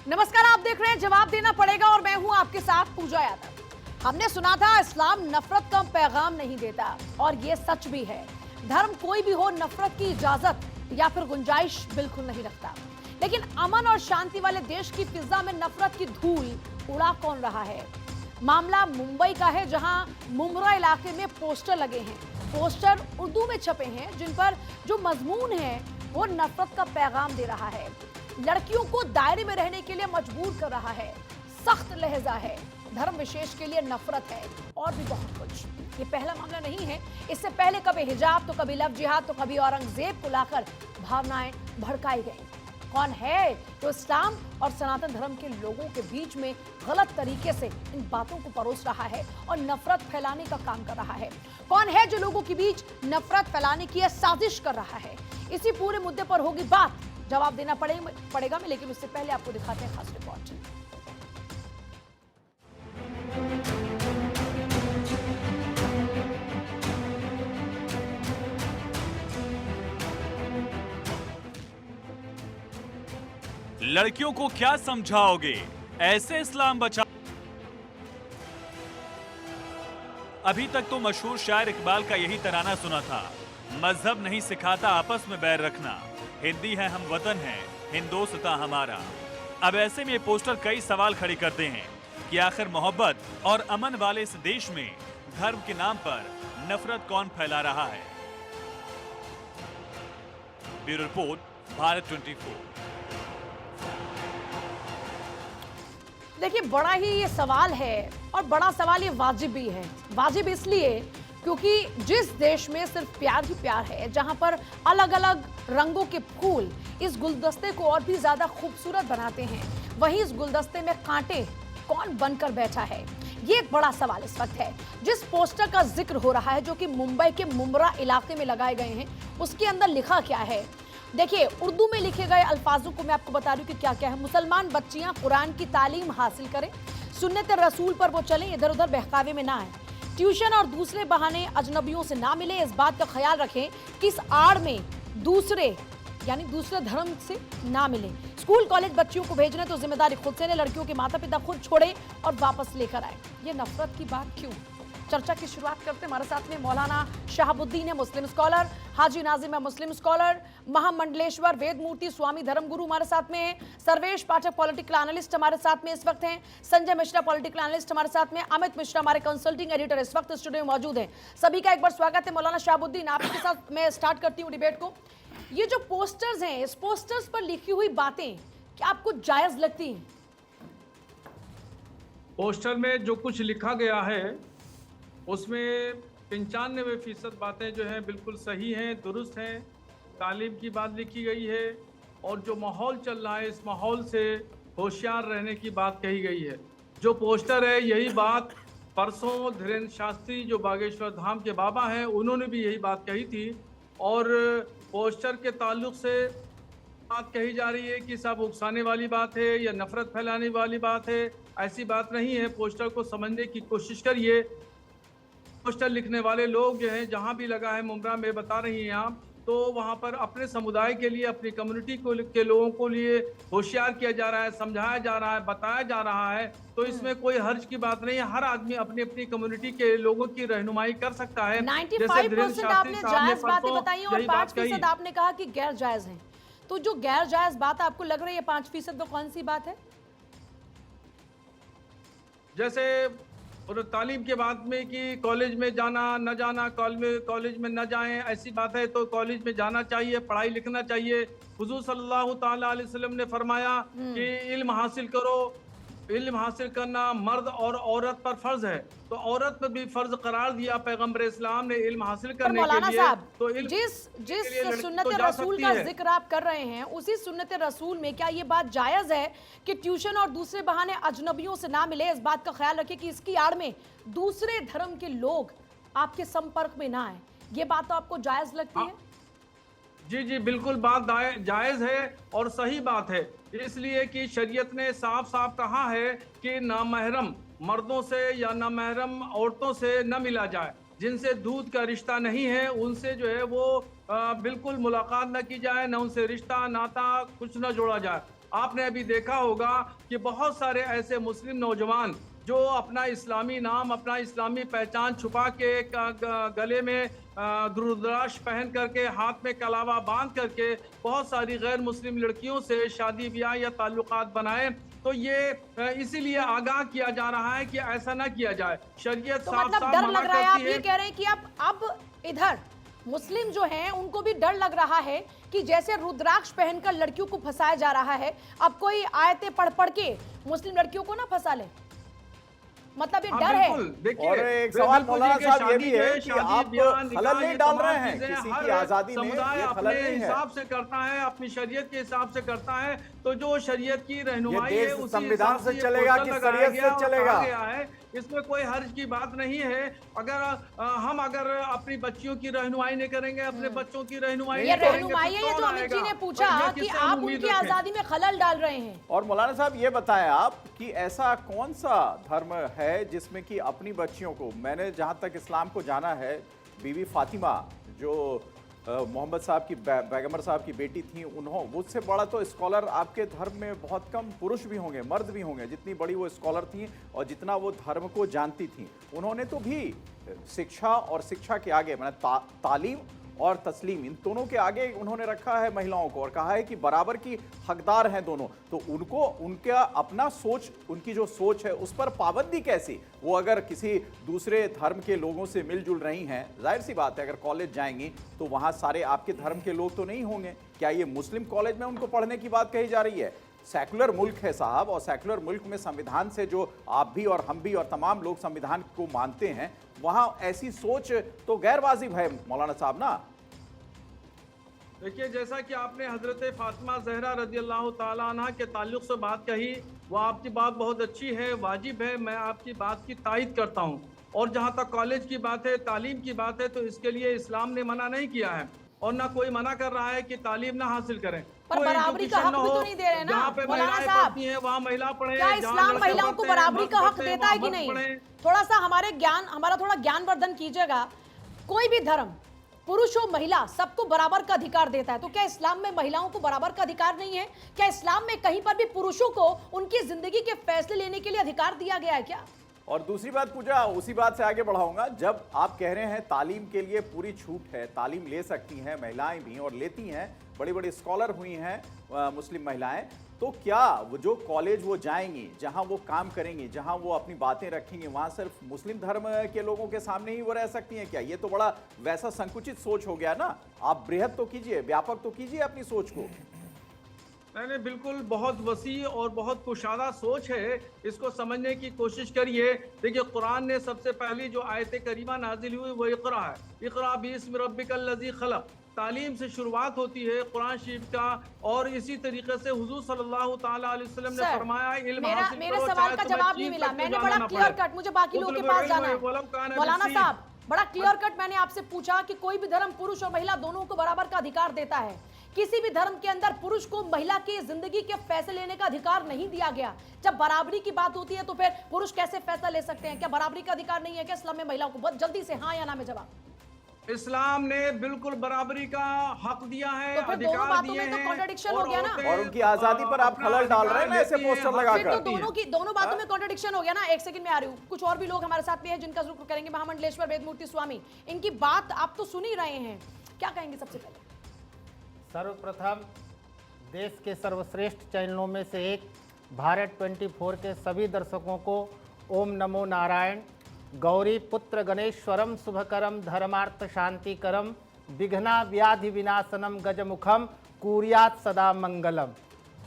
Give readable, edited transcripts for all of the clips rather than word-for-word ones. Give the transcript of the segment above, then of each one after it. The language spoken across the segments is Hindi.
नमस्कार, आप देख रहे हैं जवाब देना पड़ेगा और मैं हूं आपके साथ पूजा यादव। हमने सुना था इस्लाम नफरत का पैगाम नहीं देता और ये सच भी है। धर्म कोई भी हो, नफरत की इजाजत या फिर गुंजाइश बिल्कुल नहीं रखता। लेकिन अमन और शांति वाले देश की फिजा में नफरत की धूल उड़ा कौन रहा है? मामला मुंबई का है, जहां मुमरा इलाके में पोस्टर लगे हैं। पोस्टर उर्दू में छपे हैं जिन पर जो मजमून है वो नफरत का पैगाम दे रहा है, लड़कियों को दायरे में रहने के लिए मजबूर कर रहा है, सख्त लहजा है, धर्म विशेष के लिए नफरत है और भी बहुत कुछ। ये पहला मामला नहीं है। इससे पहले कभी हिजाब तो कभी लव जिहाद तो कभी औरंगजेब को लाकर भावनाएं भड़काई गई। कौन है जो इस्लाम और सनातन धर्म के लोगों के बीच में गलत तरीके से इन बातों को परोस रहा है और नफरत फैलाने का काम कर रहा है? कौन है जो लोगों के बीच नफरत फैलाने की साजिश कर रहा है? इसी पूरे मुद्दे पर होगी बात, जवाब देना पड़ेगा में। लेकिन उससे पहले आपको दिखाते हैं खास रिपोर्ट। लड़कियों को क्या समझाओगे, ऐसे इस्लाम बचा। अभी तक तो मशहूर शायर इकबाल का यही तराना सुना था, मजहब नहीं सिखाता आपस में बैर रखना, हिंदी है हम वतन है, हिंदोस्तां हमारा। अब ऐसे में ये पोस्टर कई सवाल खड़े करते हैं कि आखिर मोहब्बत और अमन वाले इस देश में धर्म के नाम पर नफरत कौन फैला रहा है? Bureau report, Bharat 24। देखिए, बड़ा ही ये सवाल है और बड़ा सवाल ये वाजिब भी है। वाजिब इसलिए क्योंकि जिस देश में सिर्फ प्यार ही प्यार है, जहां पर अलग अलग रंगों के फूल इस गुलदस्ते को और भी ज्यादा खूबसूरत बनाते हैं, वहीं इस गुलदस्ते में कांटे कौन बनकर बैठा है, ये एक बड़ा सवाल इस वक्त है। जिस पोस्टर का जिक्र हो रहा है, जो कि मुंबई के मुमरा इलाके में लगाए गए हैं, उसके अंदर लिखा क्या है? देखिए, उर्दू में लिखे गए अल्फाजों को मैं आपको बता रही हूँ कि क्या क्या है। मुसलमान बच्चियां कुरान की तालीम हासिल करें, सुन्नत रसूल पर वो चलें, इधर उधर बहकावे में ना आए, ट्यूशन और दूसरे बहाने अजनबियों से ना मिले, इस बात का ख्याल रखें कि इस आड़ में दूसरे धर्म से ना मिले, स्कूल कॉलेज बच्चियों को भेजना तो जिम्मेदारी खुद से लें, लड़कियों के माता पिता खुद छोड़े और वापस लेकर आए। ये नफरत की बात क्यों? चर्चा की शुरुआत करते हैं। हमारे साथ में मौलाना शहाबुद्दीन है, मुस्लिम स्कॉलर, हाजी नाजिम है, मुस्लिम स्कॉलर, महामंडलेश्वर वेदमूर्ति स्वामी धर्मगुरु हमारे साथ में है, सर्वेश पाठक पॉलिटिकल एनालिस्ट हमारे साथ में इस वक्त हैं, संजय मिश्रा पॉलिटिकल एनालिस्ट हमारे साथ में, अमित मिश्रा हमारे कंसल्टिंग एडिटर इस वक्त स्टूडियो में मौजूद हैं। सभी का एक बार स्वागत है। मौलाना शहाबुद्दीन, आपके साथ मैं स्टार्ट करती हूँ डिबेट को। ये जो पोस्टर्स हैं, इस पोस्टर्स पर लिखी हुई बातें क्या आपको जायज लगती हैं? पोस्टर में जो कुछ लिखा गया है उसमें 95% बातें जो हैं बिल्कुल सही हैं, दुरुस्त हैं। तालीम की बात लिखी गई है और जो माहौल चल रहा है, इस माहौल से होशियार रहने की बात कही गई है। जो पोस्टर है, यही बात परसों धीरेन्द्र शास्त्री जो बागेश्वर धाम के बाबा हैं, उन्होंने भी यही बात कही थी। और पोस्टर के ताल्लुक से बात कही जा रही है कि सब उकसाने वाली बात है या नफरत फैलाने वाली बात है, ऐसी बात नहीं है। पोस्टर को समझने की कोशिश करिए। पोस्टर लिखने वाले लोग जो हैं, जहाँ भी लगा है मुमरा में बता रही हैं आप, तो वहाँ पर अपने समुदाय के लिए, अपनी कम्युनिटी को के लोगों को लिए होशियार किया जा रहा है, समझाया जा रहा है, बताया जा रहा है। तो इसमें कोई हर्ज की बात नहीं है। हर आदमी अपनी अपनी कम्युनिटी के लोगों की रहनुमाई कर सकता है। 95% आपने जायज बातें बताई और 5% आपने कहा कि गैर जायज है। तो जो गैर जायज बात आपको लग रही है 5%, वो कौन सी बात है? जैसे और तालीम के बाद में कि कॉलेज में जाना न जाना, कॉलेज में न जाएं, ऐसी बात है तो कॉलेज में जाना चाहिए, पढ़ाई लिखना चाहिए। हुजूर सल्लल्लाहु ताला अलैहि वसल्लम ने फरमाया कि इल्म हासिल करो। इल्म हासिल करना मर्द और औरत पर फर्ज है, तो औरत पर भी फर्ज करार दिया पैगंबर इस्लाम ने इल्म हासिल करने के लिए। तो जिस सुन्नत रसूल का जिक्र आप कर रहे हैं, उसी सुन्नत रसूल में क्या ये बात जायज है कि ट्यूशन और दूसरे बहाने अजनबियों से ना मिले, इस बात का ख्याल रखें कि इसकी आड़ में दूसरे धर्म के लोग आपके संपर्क में ना आए? ये बात तो आपको जायज लगती है? जी जी, बिल्कुल बात जायज़ है और सही बात है, इसलिए कि शरीयत ने साफ साफ कहा है कि नामहरम मर्दों से या नामहरम औरतों से न मिला जाए। जिनसे दूध का रिश्ता नहीं है उनसे जो है वो बिल्कुल मुलाकात न की जाए, न उनसे रिश्ता नाता कुछ न जोड़ा जाए। आपने अभी देखा होगा कि बहुत सारे ऐसे मुस्लिम नौजवान जो अपना इस्लामी नाम, अपना इस्लामी पहचान छुपा के गले में रुद्राक्ष पहन करके, हाथ में कलावा बांध करके बहुत सारी गैर मुस्लिम लड़कियों से शादी ब्याह या ताल्लुकात बनाए। तो ये इसीलिए आगाह किया जा रहा है कि ऐसा ना किया जाए। शरीयत तो साफ मतलब साफ डर मना लग रहा है, आप करती ये कह रहे हैं कि अब इधर मुस्लिम जो हैं उनको भी डर लग रहा है कि जैसे रुद्राक्ष पहनकर लड़कियों को फंसाया जा रहा है, अब कोई आयतें पढ़ पढ़ के मुस्लिम लड़कियों को ना फंसा ले, मतलब ये डर है। देखिए, और एक सवाल मौलाना साहब ये भी है कि आप खलल नहीं डाल रहे हैं किसी की आजादी में, ये खलल नहीं है। हिसाब से करता है, अपनी शरीयत के हिसाब से करता है, तो जो शरीयत की रहनुमाई है उसी संविधान से चलेगा कि शरीयत से चलेगा, इसमें कोई हर्ज की बात नहीं है। अगर अपनी बच्चियों की रहनुमाई नहीं करेंगे, अपने बच्चों की रहनुमाई ये रहनुमाई है, ये जो अमित जी ने पूछा कि आप उनकी आजादी में खलल डाल रहे हैं। और मौलाना साहब ये बताएं आप कि ऐसा कौन सा धर्म है जिसमें कि अपनी बच्चियों को, मैंने जहां तक इस्लाम को जाना है, बीवी फातिमा जो मोहम्मद साहब की पैगंबर साहब की बेटी थी, उन्होंने उससे बड़ा तो स्कॉलर आपके धर्म में बहुत कम पुरुष भी होंगे, मर्द भी होंगे, जितनी बड़ी वो स्कॉलर थी और जितना वो धर्म को जानती थी, उन्होंने तो भी शिक्षा और शिक्षा के आगे मैंने तालीम और तस्लीम, इन दोनों के आगे उन्होंने रखा है महिलाओं को और कहा है कि बराबर की हकदार हैं दोनों। तो उनको उनका अपना सोच, उनकी जो सोच है उस पर पाबंदी कैसी? वो अगर किसी दूसरे धर्म के लोगों से मिलजुल रही हैं, जाहिर सी बात है अगर कॉलेज जाएंगी तो वहाँ सारे आपके धर्म के लोग तो नहीं होंगे। क्या ये मुस्लिम कॉलेज में उनको पढ़ने की बात कही जा रही है? सेकुलर मुल्क है साहब, और सेकुलर मुल्क में संविधान से जो आप भी और हम भी और तमाम लोग संविधान को मानते हैं, वहां ऐसी सोच तो गैर वाजिब है मौलाना साहब ना। देखिए, जैसा कि आपने हजरत फातिमा ज़हरा रज़ी अल्लाह ताला अन्हा के ताल्लुक से बात कही, वो आपकी बात बहुत अच्छी है, वाजिब है, मैं आपकी बात की तायद करता हूँ। और जहाँ तक कॉलेज की बात है, तालीम की बात है, तो इसके लिए इस्लाम ने मना नहीं किया है और ना कोई मना कर रहा है कि तालीम ना हासिल करें। पर बराबरी का हक भी तो नहीं दे रहे ना मौलाना साहब, वहाँ महिला पढ़े। क्या इस्लाम महिलाओं को बराबरी का हक देता है कि नहीं? थोड़ा सा हमारा थोड़ा ज्ञानवर्धन कीजिएगा। कोई भी धर्म पुरुष हो महिला सबको बराबर का अधिकार देता है, तो क्या इस्लाम में महिलाओं को बराबर का अधिकार नहीं है? क्या इस्लाम में कहीं पर भी पुरुषों को उनकी जिंदगी के फैसले लेने के लिए अधिकार दिया गया है क्या? और दूसरी बात पूजा, उसी बात से आगे बढ़ाऊंगा, जब आप कह रहे हैं तालीम के लिए पूरी छूट है, तालीम ले सकती हैं महिलाएं भी और लेती हैं, बड़ी बड़ी स्कॉलर हुई हैं मुस्लिम महिलाएं, तो क्या वो जो कॉलेज वो जाएंगी, जहां वो काम करेंगी, जहां वो अपनी बातें रखेंगी, वहां सिर्फ मुस्लिम धर्म के लोगों के सामने ही वो रह सकती हैं क्या? ये तो बड़ा वैसा संकुचित सोच हो गया ना। आप बृहद तो कीजिए, व्यापक तो कीजिए अपनी सोच को। मैंने बिल्कुल बहुत वसी और बहुत कुशादा सोच है, इसको समझने की कोशिश करिए। देखिए, कुरान ने सबसे पहली जो आयत करीमा नाजिल हुई वो इक़रा है, इक़रा बिस्मि रब्बिकल लज़ी खलक़। तालीम से शुरुआत होती है कुरान शरीफ का, और इसी तरीके से हुजूर सल्लल्लाहु ताला अलैहि वसल्लम ने फरमाया इल्म हासिल मेरे करो, सवाल का जवाब नहीं मिला, मैंने बड़ा क्लियर कट, मुझे बाकी लोगों के पास जाना है। मौलाना साहब, बड़ा क्लियर कट मैंने आपसे पूछा कि कोई भी धर्म पुरुष और महिला दोनों को बराबर का अधिकार देता है। किसी भी धर्म के अंदर पुरुष को महिला की जिंदगी के फैसले लेने का अधिकार नहीं दिया गया। जब बराबरी की बात होती है तो फिर पुरुष कैसे फैसला ले सकते हैं? क्या बराबरी का अधिकार नहीं है क्या इस्लाम में महिलाओं को? बहुत जल्दी से हाँ या ना में जवाब। इस्लाम ने बिल्कुल बराबरी का हक दिया है, तो फिर दोनों बातों में तो कॉन्ट्रडिक्शन हो गया ना। और उनकी आजादी पर आप खलल डाल रहे हैं ना ऐसे पोस्टर लगाकर। तो दोनों बातों में कॉन्ट्रडिक्शन हो गया ना। एक सेकंड में आ रही हूँ, कुछ और भी लोग हमारे साथ में हैं जिनका जिक्र करेंगे। महामंडलेश्वर वेदमूर्ति स्वामी, इनकी बात आप तो सुन ही रहे हैं, क्या कहेंगे? सबसे पहले सर्वप्रथम देश के सर्वश्रेष्ठ चैनलों में से एक भारत 24 के सभी दर्शकों को ओम नमो नारायण। गौरी पुत्र गणेश्वरम शुभकरम धर्मार्थ शांतिकरम विघ्ना व्याधि विनाशनम गजमुखम कुर्यात सदा मंगलम।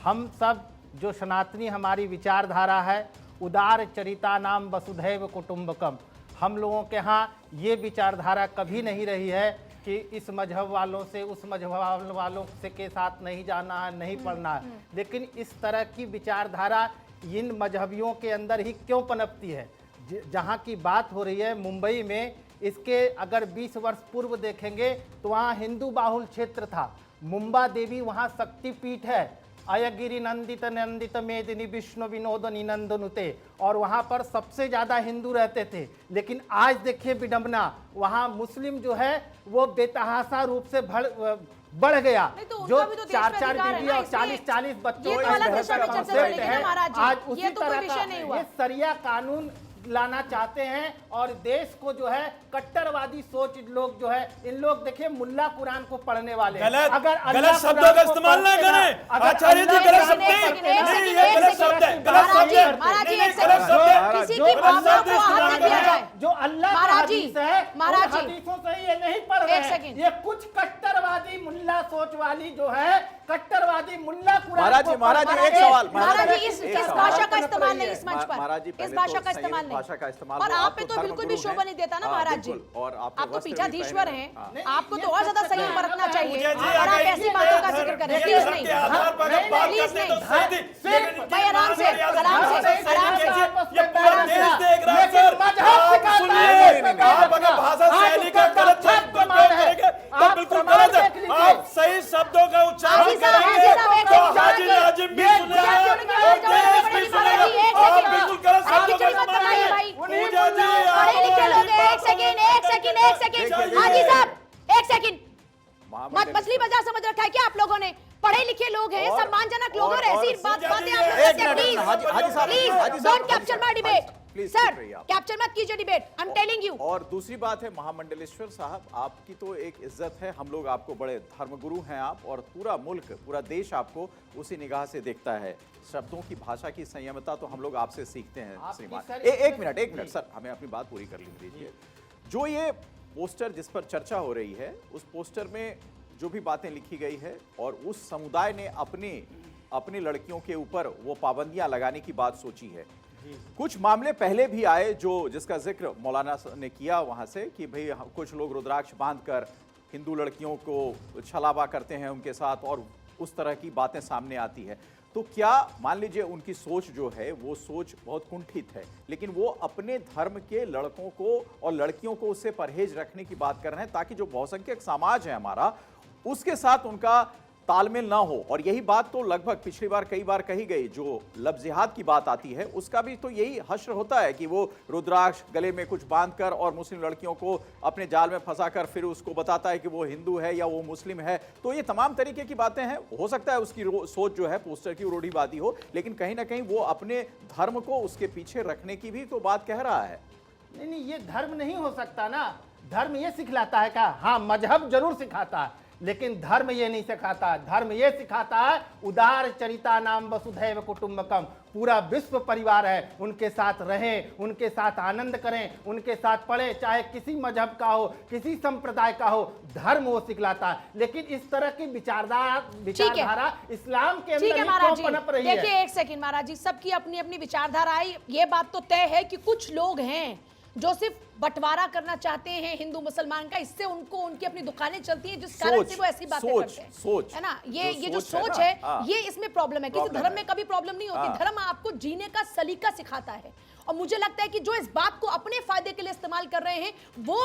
हम सब जो सनातनी हमारी विचारधारा है, उदार चरिता नाम वसुधैव कुटुंबकम, हम लोगों के यहाँ ये विचारधारा कभी नहीं रही है कि इस मजहब वालों से उस मजहब वालों से के साथ नहीं जाना है, नहीं पढ़ना है। लेकिन इस तरह की विचारधारा इन मजहबियों के अंदर ही क्यों पनपती है? जहाँ की बात हो रही है मुंबई में, इसके अगर 20 वर्ष पूर्व देखेंगे तो वहाँ हिंदू बाहुल क्षेत्र था। मुंबा देवी वहाँ शक्तिपीठ है, अयगिरि नंदित नंदित मेदिनी विष्णु विनोद निनंदनुते, और वहां पर सबसे ज्यादा हिंदू रहते थे। लेकिन आज देखिए विडंबना, वहां मुस्लिम जो है वो बेतहाशा रूप से बढ़ गया। नहीं तो जो उनका भी तो देश में 4-4 अधिकार है बीवी ना, और इसलिए 40-40 बच्चों ये तो का अलग विषय पे चर्चा concept चलेगी ना है। महाराज जी, आज ये उसी तो कोई तरह विषय का नहीं हुआ। ये सरिया कानून लाना चाहते हैं और देश को जो है कट्टरवादी सोच लोग जो है, इन लोग देखिए मुल्ला कुरान को पढ़ने वाले हैं। गलत अगर गलत अल्लाह शब्दों कुरान का को इस्तेमाल ना पढ़ते करें। अगर आचार्य जी अल्लाह गलत कुरान शब्द को है। पढ़ते हैं, नहीं, ये ये गलत शब्द है, गलत शब्द है। महाराज जी नहीं, एक गलत सेकंड, शब्द है। किसी जो की गलत भावना शब्द को हाथ इस्तेमाल न दिया करें। जाए। जो अल्लाह का महाराज जी, हदीस है, महाराज उन जी। हदीसों से ये नहीं पढ़ रहे एक हैं। सेकंड। ये कुछ कट्टरवादी मुल्ला सोच वाली जो है, कट्टरवादी मुल्ला कुरान महाराज जी, को महाराज जी, पढ़ एक रहे हैं। सवाल, महाराज जी एक इस सवाल। भाषा का इस्तेमाल नहीं इस मंच पर, महाराज जी, इस पहले भाषा तो का इस्तेमाल संयमित भाषा का नहीं। इस्तेमाल और हो, आप पे तो धर्म बिल्कुल भी गुरु शोभा हैं। नहीं देता ना हाँ, महाराज जी। बिल्कुल। और आप तो वस्त्र भी पीठाधीश्वर पहने हैं, हैं। नहीं, आपको ये तो और ज्यादा सच संयम है। बरतना चाहिए। पूजा जी, और आप अगर ऐसी ये बातों का धर्म जिक्र करें, के प्लीज धर्म नहीं, के आधार पर अगर बात प्लीज करते नहीं। तो सही थी। लेकिन भाई आराम से, आराम से, आराम से। ये पूरा देश देख रहा है सर। आप सुनिए, आप अगर भाषा शैली का गलत उपयोग करेंगे तो बिल्कुल गलत है। आप सही शब्दों का उच्चारण हाजी साहब, करेंगे हाजी साहब, एक तो सेकंड। हाजी नाजिम भी सुनेगा और देश भी सुनेगा। आप बिल्कुल गलत शब्दों का इस्तेमाल करेंगे। पूजा जी, पढ़े लिखे आप लोग हैं। एक सेकंड, एक सेकंड, एक सेकंड। हाजी साहब, एक सेकंड। मछली बाजार समझ रखा है क्या आप लोगों ने? पढ़े लिखे लोग हैं, और- सम्मानजनक लोग हैं, और- ऐसी और- बातें आप लोग एक करते हैं। मिनट, प्लीज, हाजी साहब, प्लीज, हाजी साहब, don't capture my debate. Please, sir, चुप रहिए आप। कैप्चर मत कीजिए debate. I am telling you. और दूसरी बात है महामंडलेश्वर साहब, आपकी तो एक इज्जत है, हम लोग आपको बड़े धर्मगुरु हैं आप, और पूरा मुल्क, पूरा देश आपको उसी निगाह से देखता है। शब्दों की भाषा की संयमता तो हम लोग आपसे सीखते हैं आपकी श्रीमान। सर- एक मिनट सर, हमें अपनी बात पूरी कर लीजिए। जो ये पोस्टर जिस पर चर्चा हो रही है, उस पोस्टर में जो भी बातें लिखी गई है और उस समुदाय ने अपनी लड़कियों के ऊपर वो पाबंदियां लगाने की बात सोची है। कुछ मामले पहले भी आए जिसका जिक्र मौलाना ने किया वहां से कि भाई कुछ लोग रुद्राक्ष बांधकर हिंदू लड़कियों को छलावा करते हैं उनके साथ, और उस तरह की बातें सामने आती है। तो क्या मान लीजिए उनकी सोच जो है वो सोच बहुत कुंठित है, लेकिन वो अपने धर्म के लड़कों को और लड़कियों को उससे परहेज रखने की बात कर रहे हैं ताकि जो बहुसंख्यक समाज है हमारा उसके साथ उनका तालमेल ना हो। और यही बात तो लगभग पिछली बार कई बार कही गई। जो लफ्ज़ जिहाद की बात आती है उसका भी तो यही हश्र होता है कि वो रुद्राक्ष गले में कुछ बांधकर और मुस्लिम लड़कियों को अपने जाल में फंसाकर फिर उसको बताता है कि वो हिंदू है या वो मुस्लिम है। तो ये तमाम तरीके की बातें हैं। हो सकता है उसकी सोच जो है पोस्टर की रूढ़िवादी हो, लेकिन कहीं ना कहीं वो अपने धर्म को उसके पीछे रखने की भी तो बात कह रहा है। नहीं, ये धर्म नहीं हो सकता ना। धर्म ये सिखलाता है क्या? हाँ, मजहब जरूर सिखाता है, लेकिन धर्म ये नहीं सिखाता। धर्म ये सिखाता है उदार चरिता नाम वसुधैव कुटुंबकम, पूरा विश्व परिवार है, उनके साथ रहें, उनके साथ आनंद करें, उनके साथ पढ़ें, चाहे किसी मजहब का हो, किसी संप्रदाय का हो, धर्म वो सिखलाता है। लेकिन इस तरह की विचारधारा इस्लाम के ठीक अंदर है ही महाराज क्यों पनप जी, रही है? देखिए एक सेकंड महाराज जी, सबकी अपनी अपनी विचारधारा है। ये बात तो तय है कि कुछ लोग हैं जो सिर्फ बंटवारा करना चाहते हैं हिंदू मुसलमान का, इससे उनको उनकी अपनी दुकानें चलती हैं, जिस कारण से वो ऐसी बातें करते हैं। सोच है ना, ये जो सोच सोच है है ना, हाँ। ये इसमें प्रॉब्लम है। किसी प्रॉब्लम धर्म है। में कभी प्रॉब्लम नहीं होती। हाँ। धर्म आपको जीने का सलीका सिखाता है, और मुझे लगता है कि जो इस बात को अपने फायदे के लिए इस्तेमाल कर रहे हैं वो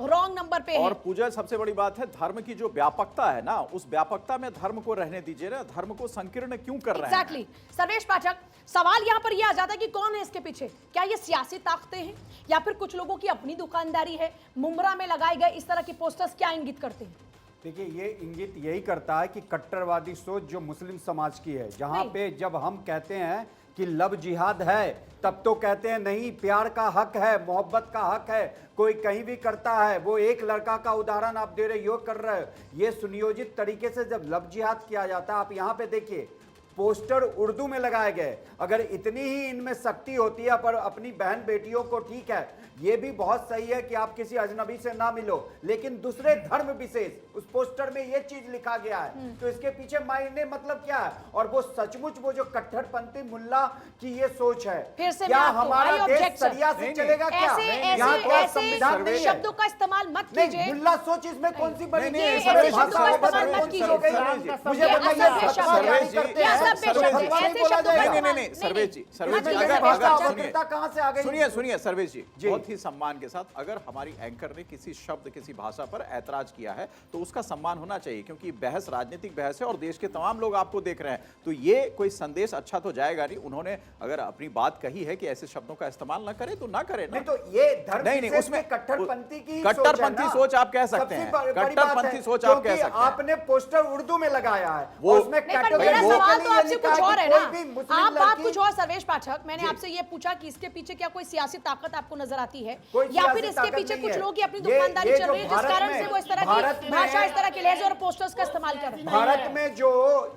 रॉन्ग नंबर पे है। और पूजा, सबसे बड़ी बात है धर्म की जो व्यापकता है ना, उस व्यापकता में धर्म को रहने दीजिए ना। धर्म को संकीर्ण क्यों कर रहे हैं? एग्जैक्टली। सर्वेश पाठक, सवाल यहाँ पर यह आ जाता है कि कौन है इसके पीछे? क्या ये सियासी ताकतें हैं या फिर कुछ लोगों की अपनी दुकानदारी है? मुमरा में लगाए गए इस तरह के पोस्टर्स क्या इंगित करते हैं? देखिए, ये इंगित यही करता है कि कट्टरवादी सोच जो मुस्लिम समाज की है, जहां नहीं। पे जब हम कहते हैं कि लव जिहाद है, तब तो कहते हैं नहीं, प्यार का हक है, मोहब्बत का हक है, कोई कहीं भी करता है। वो एक लड़का का उदाहरण आप दे रहे हो, कर रहे हो। ये सुनियोजित तरीके से जब लव जिहाद किया जाता है, आप यहाँ पे देखिए पोस्टर उर्दू में लगाए गए। अगर इतनी ही इनमें शक्ति होती है पर अपनी बहन बेटियों को, ठीक है, ये भी बहुत सही है कि आप किसी अजनबी से ना मिलो, लेकिन दूसरे धर्म विशेष उस पोस्टर में ये चीज लिखा गया है, तो इसके पीछे मायने मतलब क्या है? और वो सचमुच वो जो कट्टरपंथी मुल्ला की ये सोच है, फिर से क्या मैं आपको- हमारा I देश object, sir। सरिया से चलेगा क्या? ऐसे यहाँ तो ऐसे संविधान नहीं है। शब्दों का इस्तेमाल मत नहीं, कीजिए। मुल्ला सोच इसमें कौन सी बड़ी नहीं, चीज ऐसे है? शब्दों का भाषा इस्तेमाल कौन मत सी कीजिए। हो गई? इस्लाम का मुझे ये बताइए, असभ्य आप शब्द है। सर्वेश जी, ये साहब बेशक सर्वेश जी, ऐसे शब्दों का नहीं, सर्वेश जी, सर्वेश जी, हाँ जी, अगर भाषा अभद्रता कहाँ से आ गई? सुनिए सर्वेश जी, बहुत ही सम्मान के साथ, अगर हमारी एंकर ने किसी शब्द किसी भाषा पर ऐतराज किया है तो उसका सम्मान होना चाहिए, क्योंकि बहस राजनीतिक बहस है और देश के तमाम लोग आपको देख रहे हैं, तो ये कोई संदेश अच्छा तो जाएगा नहीं। उन्होंने अगर अपनी बात कही है कि ऐसे शब्दों का इस्तेमाल ना करे तो ना करे ना। नहीं तो ये धर्म नहीं, विशेष उसमें में कट्टरपंथी की कट्टरपंथी सोच आप कह सकते हैं, कट्टरपंथी सोच आप कह सकते हैं। आपने पोस्टर उर्दू में लगाया है, वो- उसमें नहीं, पर मेरा वो- सवाल तो आपसे कुछ और है ना। आप बात लड़की कुछ और, सर्वेश पाठक, मैंने आपसे ये पूछा कि इसके पीछे क्या कोई सियासी ताकत आपको नजर आती है, कोई या सियासी फिर इसके ताकत पीछे नहीं कुछ है। लोग की अपनी ये दुकानदारी चल जो रही है जिस भारत कारण में- से वो इस तरह भारत की में भाषा, है- इस तरह के लहजे और पोस्टर्स का इस्तेमाल कर रहे हैं। भारत में जो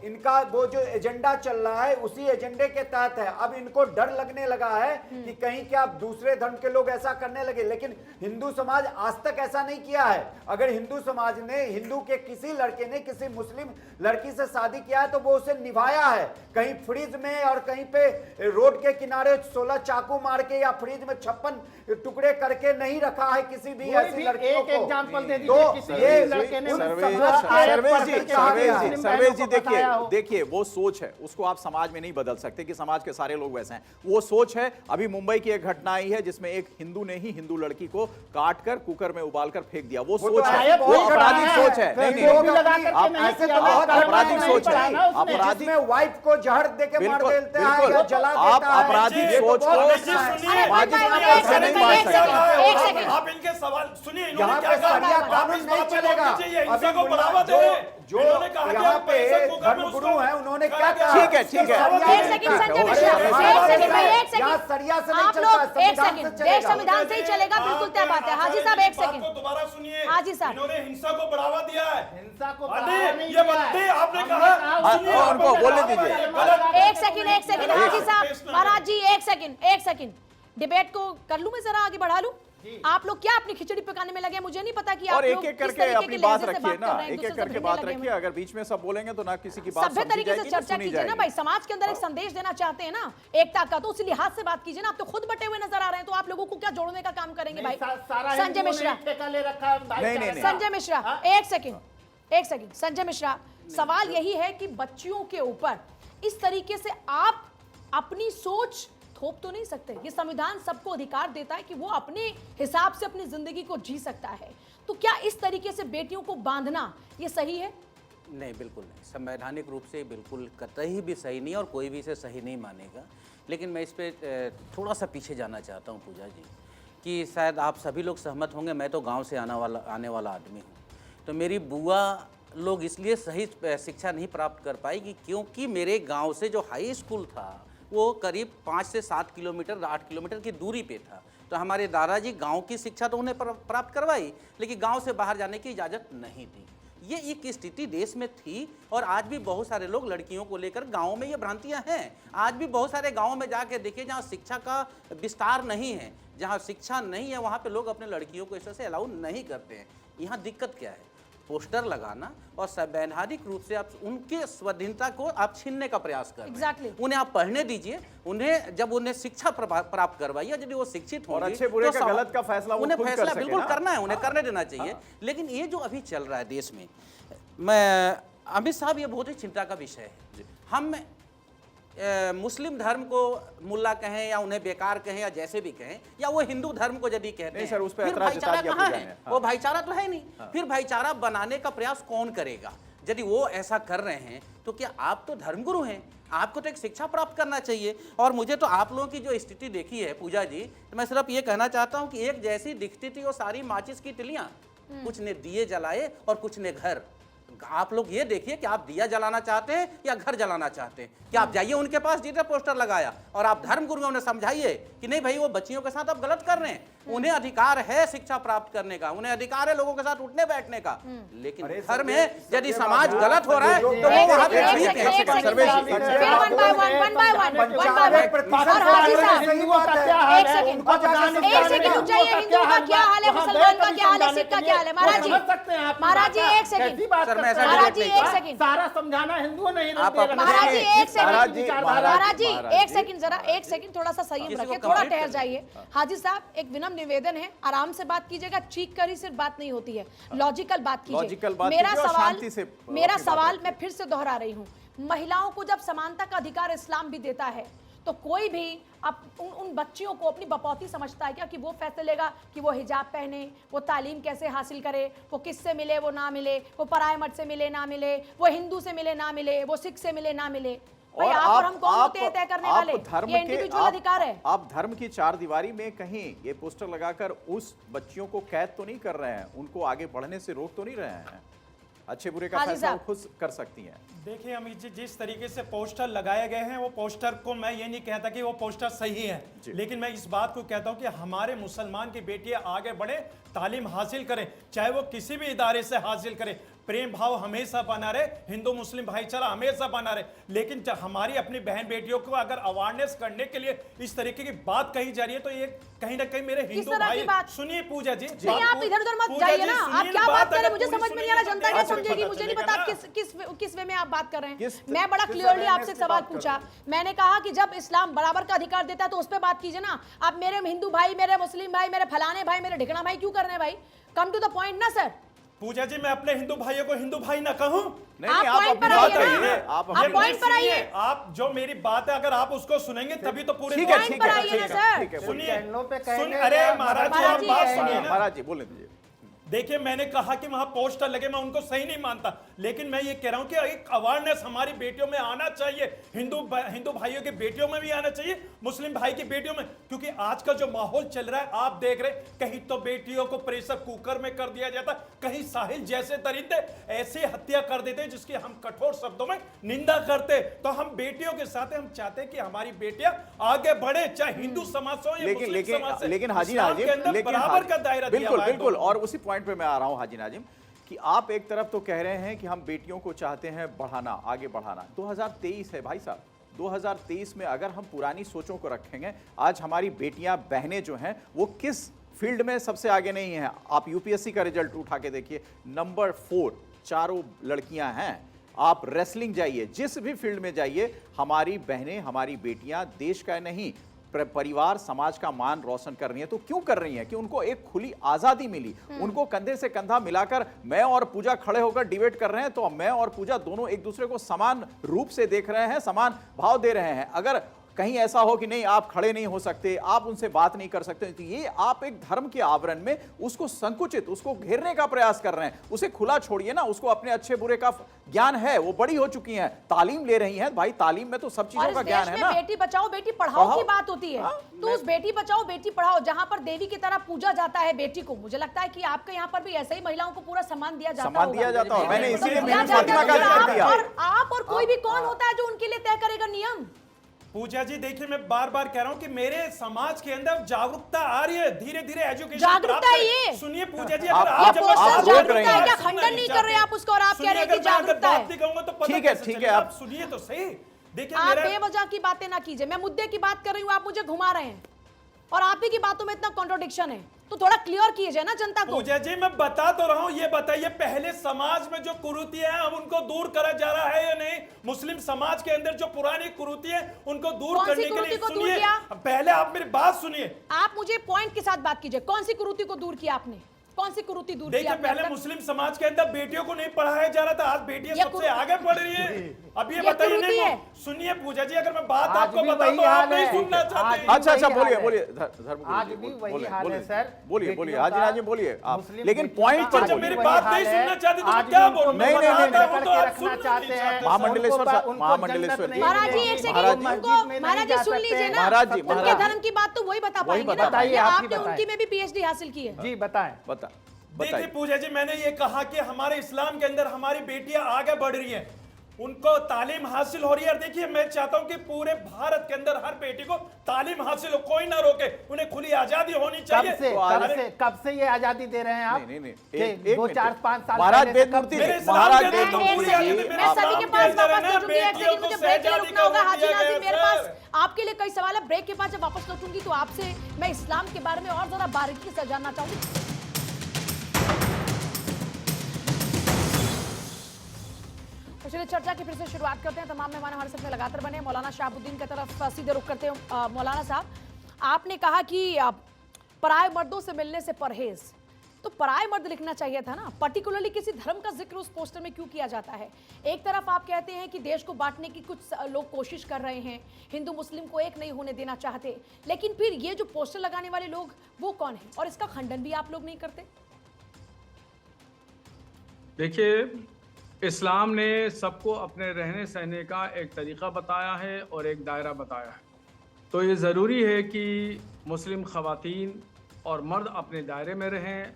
इनका वो जो एजेंडा चल रहा है उसी एजेंडे के तहत है। अब इनको डर लगने लगा है कि कहीं क्या दूसरे धर्म के लोग ऐसा करने लगे, लेकिन हिंदू समाज आज तक ऐसा नहीं किया है। अगर हिंदू समाज ने हिंदू के किसी लड़के ने किसी मुस्लिम लड़की से शादी किया है तो वो उसे निभाया है, कहीं फ्रिज में और कहीं पे रोड के किनारे 16 चाकू मार के या फ्रिज में 56 टुकड़े करके नहीं रखा है किसी भी ऐसी लड़कियों को। एक एग्जांपल दे तो दीजिए किसी ये लड़के ने सर्वेश जी, देखिए वो सोच है, उसको आप समाज में नहीं बदल सकते कि समाज के सारे लोग वैसे हैं। वो सोच है। अभी मुंबई की एक घटना आई है जिसमें एक हिंदू ने ही हिंदू लड़की को काट कर कुकर में उबाल कर फेंक दिया। वो सोच है, वो आपराधिक सोच है। नहीं, ऐसे तो बहुत आपराधिक सोच है, आपराधिक आपराधिक में वाइफ को जहर देके मार बिल्कुल, देते हैं बिल्कुल। या जला आप देता है। आपराधिक ये तो सोच बहुत को अच्छा है। सामाजिक एक रूप से नहीं बांट सेकंड, सकते। एक सेकंड। आप इनके सवाल सुनिए, यहाँ इन्होंने पे क्या कहा? शरिया आप कानून इस नहीं बात पे चलेगा। गौर कीजिए, हिंसा को अभी बढ़ावा दे रहे हैं। जो इन्होंने कहा कि यहाँ आप पे पैसे को धर्म उसको गुरु हैं, उन्होंने क्या करा कहा? दिया। ठीक है, ठीक है। एक सेकंड संजय मिश्रा, एक सेकंड भाई, एक यहाँ सेकंड। सरिया से नहीं आप चलता, लोग एक संविधान से सेकंड, चलेगा। देश संविधान से ही चलेगा, बिल्कुल तय बात है। हाजी साहब एक सेकंड। दोबारा सुनिए। हाजी साहब। इन्होंने हिंसा को बढ़ावा दिया है। हिंसा को अरे, बढ़ावा नहीं ये दिया है। बंदे आपने हमने कहा, कहा सुनिए, हाँ, आपने उनको बोलने कहा, दीजिए। ये गलत है। एक सेकंड हाजी साहब, महाराज जी एक सेकंड, डिबेट को कर लूं मैं, जरा आगे बढ़ा लूं। आप लोग क्या अपनी खिचड़ी पकाने में लगे, मुझे नहीं पता कि आप और एक लोग एक किस करके तरीके अपनी के बात लहजे से रखिए बात ना, कर रहे हैं, एक दूसरे एक से करके भिड़ने बात लगे हैं। रखिए। अगर बीच में सब बोलेंगे तो ना किसी की बात सभ्य समझी तरीके से जाएगी, चर्चा सुनी कीजिए ना जाएगी। भाई, समाज के अंदर एक संदेश देना चाहते हैं ना एकता का, तो उस लिहाज से बात कीजिए ना। आप तो खुद बटे हुए नजर आ रहे हैं, तो आप लोगों को क्या जोड़ने का काम करेंगे भाई? सारा संजय हिंदुओं ने मिश्रा, ठेका ले रखा है भाईचारे नहीं, का। संजय मिश्रा हाँ? एक सेकंड संजय मिश्रा, सवाल यही है कि बच्चियों के ऊपर इस तरीके से आप अपनी सोच थोप तो नहीं सकते। ये संविधान सबको अधिकार देता है कि वो अपने हिसाब से अपनी जिंदगी को जी सकता है, तो क्या इस तरीके से बेटियों को बांधना ये सही है? नहीं, बिल्कुल नहीं। संवैधानिक रूप से बिल्कुल कतई भी सही नहीं और कोई भी इसे सही नहीं मानेगा। लेकिन मैं इस पे थोड़ा सा पीछे जाना चाहता हूँ पूजा जी, कि शायद आप सभी लोग सहमत होंगे, मैं तो गांव से आने वाला आदमी हूँ। तो मेरी बुआ लोग इसलिए सही शिक्षा नहीं प्राप्त कर पाई क्योंकि मेरे गाँव से जो हाई स्कूल था वो करीब 5 से 7 किलोमीटर 8 किलोमीटर की दूरी पे था। तो हमारे दादाजी गांव की शिक्षा तो उन्हें प्राप्त करवाई, लेकिन गांव से बाहर जाने की इजाज़त नहीं दी। ये एक स्थिति देश में थी और आज भी बहुत सारे लोग लड़कियों को लेकर गाँव में ये भ्रांतियाँ हैं। आज भी बहुत सारे गाँव में जाके देखिए जहाँ शिक्षा का विस्तार नहीं है, जहाँ शिक्षा नहीं है, वहाँ पे लोग अपने लड़कियों को इस तरह से अलाउ नहीं करते हैं। यहाँ दिक्कत क्या है? पोस्टर लगाना और संवैधानिक रूप से आप उनके स्वाधीनता को आप छीनने का प्रयास कर रहे हैं। Exactly. उन्हें आप पढ़ने दीजिए, उन्हें जब उन्हें शिक्षा प्राप्त करवाइए, यदि वो शिक्षित और होंगे अच्छे बुरे तो का गलत का फैसला वो उन्हें खुद कर फैसला सके बिल्कुल ना। करना है, उन्हें करने देना चाहिए। लेकिन ये जो अभी चल रहा है देश में, मैं अमित साहब, ये बहुत ही चिंता का विषय है। हम मुस्लिम धर्म को मुल्ला कहें या उन्हें बेकार कहें या जैसे भी कहें, या वो हिंदू धर्म को यदि कहते नहीं हैं, सर, उस पे फिर ऐतराज भाईचारा जता दिया कहाँ पूजा है? ने। वो भाईचारा तो है नहीं। फिर भाईचारा बनाने का प्रयास कौन करेगा? यदि वो ऐसा कर रहे हैं तो क्या आप तो धर्मगुरु हैं, आपको तो एक शिक्षा प्राप्त करना चाहिए। और मुझे तो आप लोगों की जो स्थिति देखी है पूजा जी, तो मैं सिर्फ ये कहना चाहता हूँ कि एक जैसी दिखती थी वो सारी माचिस की तिलियां, कुछ ने दिए जलाए और कुछ ने घर। आप लोग ये देखिए कि आप दिया जलाना चाहते हैं या घर जलाना चाहते हैं। कि आप जाइए उनके पास जिन्हें पोस्टर लगाया और आप धर्मगुरु उन्हें समझाइए कि नहीं भाई, वो बच्चियों के साथ आप गलत कर रहे हैं। उन्हें अधिकार है शिक्षा प्राप्त करने का, उन्हें अधिकार है लोगों के साथ उठने बैठने का। लेकिन घर में यदि समाज गलत हो रहा है तो वो वहां पे ठीक है। एक सेकंड, one by one, और हाजी साहब, एक सेकंड रुक जाइए। हिंदू का क्या हाल है, मुसलमान का क्या हाल है, सिख का क्या हाल है? महाराज जी एक सेकंड, ऐसा महाराज डिबेट जी नहीं एक किया। सेकंड, सारा समझाना हिंदुओं ने ही आप दे अपने- रखा महाराज जी है। एक सेकंड, महाराज जी, महाराज जी महाराज एक जी। सेकंड, जरा एक सेकंड, थोड़ा सा संयम किसी को रखिए, थोड़ा कमेंट ठहर करना। जाइए। हाजी साहब, एक विनम्र निवेदन है, आराम से बात कीजिएगा, चीख कर ही सिर्फ बात नहीं होती है, लॉजिकल बात लॉजिकल कीजिए। बात मेरा कीजिए और सवाल, शांति से मेरा अपनी बात सवाल रखिए। मैं फिर से दोहरा रही हूँ, महिलाओं को जब समानता का अधिकार इस्लाम भी देता है, तो कोई भी अब उन बच्चियों को अपनी बपौती समझता है क्या कि वो फैसले लेगा कि वो हिजाब पहने, वो तालीम कैसे हासिल करे, वो किससे मिले वो ना मिले, वो पराए मत से मिले ना मिले, वो हिंदू से मिले ना मिले, वो सिख से मिले ना मिले। भाई आप और हम कौन होते हैं तय करने वाले? धर्म ये के इंडिविजुअल अधिकार है। आप धर्म की चार दीवारी में कहीं ये पोस्टर लगाकर उस बच्चियों को कैद तो नहीं कर रहे हैं, उनको आगे बढ़ने से रोक तो नहीं रहे हैं। अच्छे बुरे का हाजी फैसला वो साहब। खुद कर सकती हैं। देखिए अमित जी, जिस तरीके से पोस्टर लगाए गए हैं वो पोस्टर को मैं ये नहीं कहता कि वो पोस्टर सही है, लेकिन मैं इस बात को कहता हूं कि हमारे मुसलमान की बेटियां आगे बढ़े, तालीम हासिल करें, चाहे वो किसी भी इदारे से हासिल करें, प्रेम भाव हमेशा बना रहे, हिंदू मुस्लिम भाईचारा हमेशा बना रहे। लेकिन जब हमारी अपनी बहन बेटियों को अगर अवेयरनेस करने के लिए इस तरीके की बात कही जा रही है, तो ये कहीं ना कहीं मेरे हिंदू तरह की भाई बात? सुनिए पूजा जी, नहीं, आप इधर उधर मत जाइए ना, आप क्या बात कर रहे हैं मुझे समझ में नहीं आ रहा, जनता क्या समझेगी मुझे नहीं पता, किस वे में आप बात कर रहे हैं। मैं बड़ा क्लियरली आपसे एक सवाल पूछा, मैंने कहा कि जब इस्लाम बराबर का अधिकार देता है तो उस पर बात कीजिए ना। आप मेरे हिंदू भाई, मेरे मुस्लिम भाई, मेरे फलाने भाई, मेरे ढिकना भाई क्यों कर रहे हैं भाई? कम टू द पॉइंट ना सर। पूजा जी, मैं अपने हिंदू भाइयों को हिंदू भाई ना कहूं? नहीं, आप नहीं, आप पॉइंट अपनी पर बात आइए कहिए, ना, आप आप अपनी- पॉइंट पर आइए। सुनिए, आप जो मेरी बात है अगर आप उसको सुनेंगे तभी तो पूरे ठीक है, पॉइंट ठीक पर है, आइए ठीक ना है, सर। ठीक है, बोलिए। सुनिए, चैनलों पे कहेंगे सुन, अरे या महाराज जी, महाराज आप जी, बात कहेंगे। सुनिए ना। महाराज जी बोलने दीजिए। देखिए, मैंने कहा कि वहां पोस्टर लगे, मैं उनको सही नहीं मानता, लेकिन मैं ये कह रहा हूं कि एक अवेयरनेस हमारी बेटियों में आना चाहिए, हिंदू भाइयों की बेटियों में भी आना चाहिए, मुस्लिम भाई की बेटियों में, क्योंकि आज का जो माहौल चल रहा है आप देख रहे, कहीं तो बेटियों को प्रेशर कुकर में कर दिया जाता, कहीं साहिल जैसे तरीके ऐसे हत्या कर देते जिसकी हम कठोर शब्दों में निंदा करते। तो हम बेटियों के साथ हम चाहते हैं कि हमारी बेटियां आगे बढ़े, चाहे हिंदू समाज से हो या लेकिन मुस्लिम समाज से। लेकिन हाजी इस्लाम नाजिम, के अंदर लेकिन बराबर का दायरा दिया बिल्कुल हुआ है बिल्कुल, दोनों। और उसी पॉइंट पे मैं आ रहा हूं हाजी नाजिम कि आप एक तरफ तो कह रहे हैं कि हम बेटियों को चाहते हैं बढ़ाना, आगे बढ़ाना। 2023 है भाई साहब, 2023 में अगर हम पुरानी सोचों को रखेंगे, आज हमारी बेटियां बहनें जो हैं वो किस फील्ड में सबसे आगे नहीं हैं? आप यूपीएससी का रिजल्ट उठा के देखिए, नंबर 4 चारों लड़कियां हैं। आप रेसलिंग जाइए, जिस भी फील्ड में जाइए, हमारी बहनें, हमारी बेटियां देश का नहीं परिवार समाज का मान रोशन कर रही है। तो क्यों कर रही हैं? कि उनको एक खुली आजादी मिली, उनको कंधे से कंधा मिलाकर मैं और पूजा खड़े होकर डिबेट कर रहे हैं, तो मैं और पूजा दोनों एक दूसरे को समान रूप से देख रहे हैं, समान भाव दे रहे हैं। अगर कहीं ऐसा हो कि नहीं आप खड़े नहीं हो सकते, आप उनसे बात नहीं कर सकते, तो ये आप एक धर्म के आवरण में उसको संकुचित, उसको घेरने का प्रयास कर रहे हैं। उसे खुला छोड़िए ना, उसको अपने अच्छे बुरे का ज्ञान है, वो बड़ी हो चुकी हैं, तालीम ले रही हैं। भाई तालीम में तो सब और चीजों इस का ज्ञान देश है में ना। बेटी बचाओ बेटी पढ़ाओ की पढ़ाओ। बात होती है, तो उस बेटी बचाओ बेटी पढ़ाओ जहां पर देवी की तरह पूजा जाता है बेटी को, मुझे लगता है कि आपके यहाँ पर भी ऐसे ही महिलाओं को पूरा सम्मान दिया जाता सम्मान होगा। दिया जाता है। मैंने तो इसीलिए दिया बीवी जाता फातिमा है, का तो जिक्र किया। आप और कोई भी कौन होता है जो उनके लिए तय करेगा नियम? पूजा जी देखिए, मैं बार बार कह रहा हूं कि मेरे समाज के अंदर जागरूकता आ रही है, धीरे धीरे एजुकेशन जागरूकता ये? सुनिए पूजा जी, आप- अगर आप- जब आप बात रोक जागरूकता रहे हैं। है, क्या सुनना खंडन नहीं कर रहे आप उसको और आप सुनिए, कह रहे हैं कि अगर मैं अगर जागरूकता बात है? नहीं कहूंगा तो पता ठीक है, कैसे ठीक है, चलेगा? आप- आप सुनिए तो सही। देखिए आप मेरा बेवजह की बातें ना कीजिए, मैं मुद्दे की बात कर रही हूँ, आप मुझे घुमा रहे हैं और आप ही की बातों में इतना कॉन्ट्रोडिक्शन है, तो थोड़ा क्लियर कीजिए ना जनता को। पूजा जी मैं बता तो रहा हूं, ये बताइए पहले समाज में जो कुरीतियां हैं अब उनको दूर करा जा रहा है या नहीं? मुस्लिम समाज के अंदर जो पुरानी कुरीति है उनको दूर कौन सी करने के कुरीति लिए को दूर सुनिए, किया? पहले आप मेरी बात सुनिए। आप मुझे पॉइंट के साथ बात कीजिए, कौन सी कुरीति को दूर किया आपने? कौन सी कुरीति दूर की देखिए आपने? पहले मुस्लिम समाज के अंदर बेटियों को नहीं पढ़ाया जा रहा था, आज बेटियां ये सबसे कुरीति- आगे बढ़ रही है। अब ये ये बताइए कुरीति नहीं, है। सुनिए पूजा जी, अगर मैं बात आज आपको भी बताऊं वही तो आप हाल नहीं है। सुनना आज चाहते। भी अच्छा अच्छा, वही बोलिए हाल है। बोलिए धर्मगुरु आज जी, भी वही बोलिए, हाल है बोलिए, सर। बोलिए बोलिए बेटियों हाजी का- नाजिम बोलिए आप, मुस्लिम लेकिन बेटियों पॉइंट का पर अच्छा, आज बोलिए। मेरी भी बात वही नहीं हाल है। सुनना चाहती तो मैं आज क्या भी उनको बोलूं? नहीं, नहीं, मुसलमान नहीं, पकड़ तो के आप रखना सुनना चाहते नहीं हैं। चाहते। महामंडलेश्वर उनको- साहब, उनको महामंडलेश्वर जन्नत जी। नहीं महाराज जी एक मिलेगी। सेकंड, महाराज जी, उनको मस्जिद में महाराज नहीं जी जा सुन सकते। लीजिए ना, महाराज जी, उनके महाराज। धर्म की बात तो वही बता वही पाएंगे ना, बताइए, ये आप ही आपने बताएं। उनकी में भी पीएचडी हासिल की है। जी बताएं। देखिए बताइए। पूजा जी, मैंने ये कहा कि हमारे इस्लाम के अंदर हमारी बेटियां आगे बढ़ रही हैं, उनको तालीम हासिल हो रही है। और देखिए मैं चाहता हूं कि पूरे भारत के अंदर हर बेटी को तालीम हासिल हो, कोई ना रोके, उन्हें खुली आजादी होनी चाहिए। कब से ये आजादी दे रहे हैं आप? नहीं, नहीं, कि एक 2-4-5 साल महाराज पहले से कब वेदमूर्ति से? मेरे जी, इस्लाम महाराज के अंदर तो वेदमूर्ति पूरी जी, आजादी मैं सभी के पास वापस लौटूंगी, एक बेटियों सेकंड को मुझे ब्रेक के लिए शहजादी रुकना होगा। का हाजी दिया नाज़िम, गया मेरे है, पास सर। आपके लिए कई सवाल है, ब्रेक के बाद जब वापस लौटूंगी तो आपसे मैं इस्लाम के बारे में और जरा बारीकी से जानना चाहूंगी। चलिए चर्चा की फिर से शुरुआत करते हैं। तमाम मेहमान हमारे साथ में लगातार बने। मौलाना शहाबुद्दीन की तरफ सीधे रुख करते हैं। मौलाना साहब, आपने कहा कि पराए मर्दों से मिलने से परहेज, तो पराए मर्द लिखना चाहिए था ना, पर्टिकुलरली किसी धर्म का जिक्र उस पोस्टर में क्यों किया जाता है? एक तरफ आप कहते हैं कि देश को बांटने की कुछ लोग कोशिश कर रहे हैं, हिंदू मुस्लिम को एक नहीं होने देना चाहते, लेकिन फिर ये जो पोस्टर लगाने वाले लोग वो कौन है, और इसका खंडन भी आप लोग नहीं करते? देखिए, इस्लाम ने सबको अपने रहने सहने का एक तरीका बताया है और एक दायरा बताया है। तो ये ज़रूरी है कि मुस्लिम ख़वातीन और मर्द अपने दायरे में रहें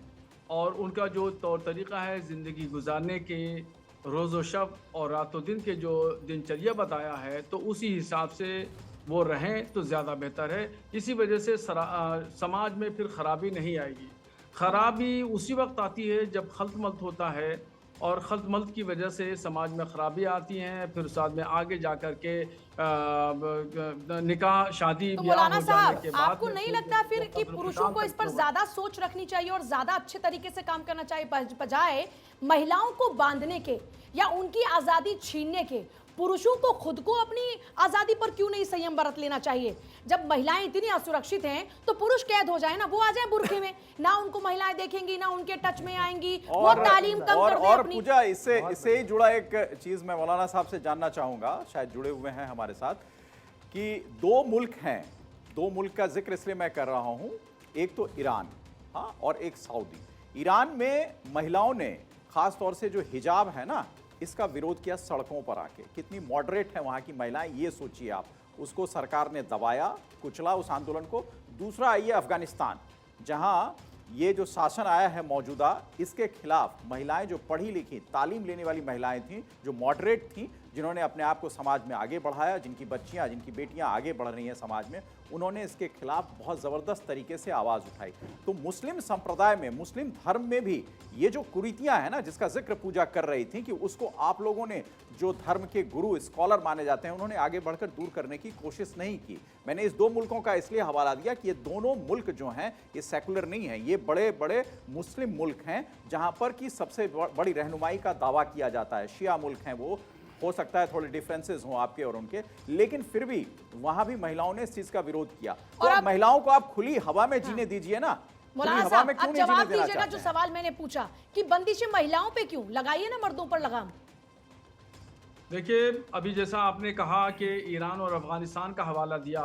और उनका जो तौर तरीक़ा है ज़िंदगी गुजारने के, रोज़ शब और रातों दिन के जो दिनचर्या बताया है, तो उसी हिसाब से वो रहें तो ज़्यादा बेहतर है। इसी वजह से समाज में फिर ख़राबी नहीं आएगी। ख़राबी उसी वक्त आती है जब खल्त मल्त होता है, और खल्त मल्त की वजह से समाज में ख़राबी आती हैं, फिर साथ में आगे जा कर के निकाह शादी तो ब्याह मौलाना हो जाने साहब, के बाद आपको नहीं लगता फिर कि पुरुषों को इस पर ज्यादा सोच रखनी चाहिए और ज्यादा अच्छे तरीके से काम करना चाहिए, बजाय महिलाओं को बांधने के या उनकी आजादी छीनने के? पुरुषों को खुद को अपनी आजादी पर क्यों नहीं संयम बरत लेना चाहिए? जब महिलाएं इतनी असुरक्षित हैं तो पुरुष कैद हो जाए ना, वो आ जाए बुरखे में, ना उनको महिलाएं देखेंगी, ना उनके टच में आएंगी, वो तालीम कम कर दे अपनी। पूजा, इससे ही जुड़ा एक चीज मैं मौलाना साहब से जानना चाहूंगा, शायद जुड़े हुए हैं हमारे साथ, कि दो मुल्क हैं, दो मुल्क का जिक्र इसलिए मैं कर रहा हूं, एक तो ईरान, हाँ, और एक सऊदी। ईरान में महिलाओं ने खास तौर से जो हिजाब है ना, इसका विरोध किया सड़कों पर आके। कितनी मॉडरेट है वहाँ की महिलाएं, ये सोचिए आप। उसको सरकार ने दबाया, कुचला उस आंदोलन को। दूसरा आइए अफगानिस्तान, जहाँ ये जो शासन आया है मौजूदा, इसके खिलाफ महिलाएं जो पढ़ी लिखी तालीम लेने वाली महिलाएं थीं, जो मॉडरेट थीं, जिन्होंने अपने आप को समाज में आगे बढ़ाया, जिनकी बच्चियां, जिनकी बेटियां आगे बढ़ रही हैं समाज में, उन्होंने इसके खिलाफ बहुत ज़बरदस्त तरीके से आवाज़ उठाई। तो मुस्लिम संप्रदाय में, मुस्लिम धर्म में भी ये जो कुरीतियां हैं ना, जिसका जिक्र पूजा कर रही थी, कि उसको आप लोगों ने, जो धर्म के गुरु स्कॉलर माने जाते हैं, उन्होंने आगे बढ़कर दूर करने की कोशिश नहीं की। मैंने इस दो मुल्कों का इसलिए हवाला दिया कि ये दोनों मुल्क जो हैं ये सेकुलर नहीं हैं, ये बड़े बड़े मुस्लिम मुल्क हैं, जहाँ पर कि सबसे बड़ी रहनुमाई का दावा किया जाता है। शिया मुल्क हैं वो, हो सकता है थोड़े डिफरेंसेस हों आपके और उनके, लेकिन फिर भी वहां भी महिलाओं ने इस चीज का विरोध किया। तो अब महिलाओं को आप खुली हवा में जीने दीजिए ना। मौलाना साहब, अब जवाब दीजिएगा जो सवाल मैंने पूछा कि बंदिशें महिलाओं पे क्यों? लगाइए ना मर्दों पर लगाम। देखिए, अभी जैसा आपने कहा कि ईरान और अफगानिस्तान का हवाला दिया,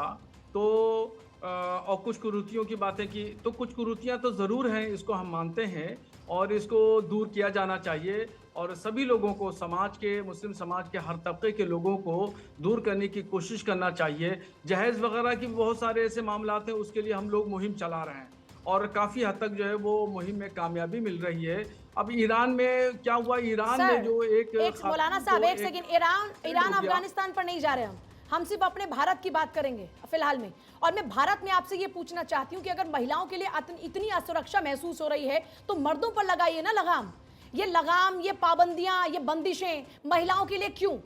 तो और कुछ कुरीतियों की बातें की, तो कुछ कुरीतियां तो ज़रूर हैं, इसको हम मानते हैं और इसको दूर किया जाना चाहिए। और सभी लोगों को, समाज के, मुस्लिम समाज के हर तबके के लोगों को दूर करने की कोशिश करना चाहिए। जहेज़ वगैरह की बहुत सारे ऐसे मामलात हैं, उसके लिए हम लोग मुहिम चला रहे हैं और काफ़ी हद तक जो है वो मुहिम में कामयाबी मिल रही है। अब ईरान में क्या हुआ, ईरान में जो एक मौलाना साहब, एक सेकंड, ईरान अफगानिस्तान पर नहीं जा रहे हम सिर्फ अपने भारत की बात करेंगे फिलहाल में। और मैं भारत में आपसे ये पूछना चाहती हूँ कि अगर महिलाओं के लिए इतनी असुरक्षा महसूस हो रही है तो मर्दों पर लगाइए ना लगाम। ये लगाम, ये पाबंदियां, ये बंदिशें महिलाओं के लिए क्यों?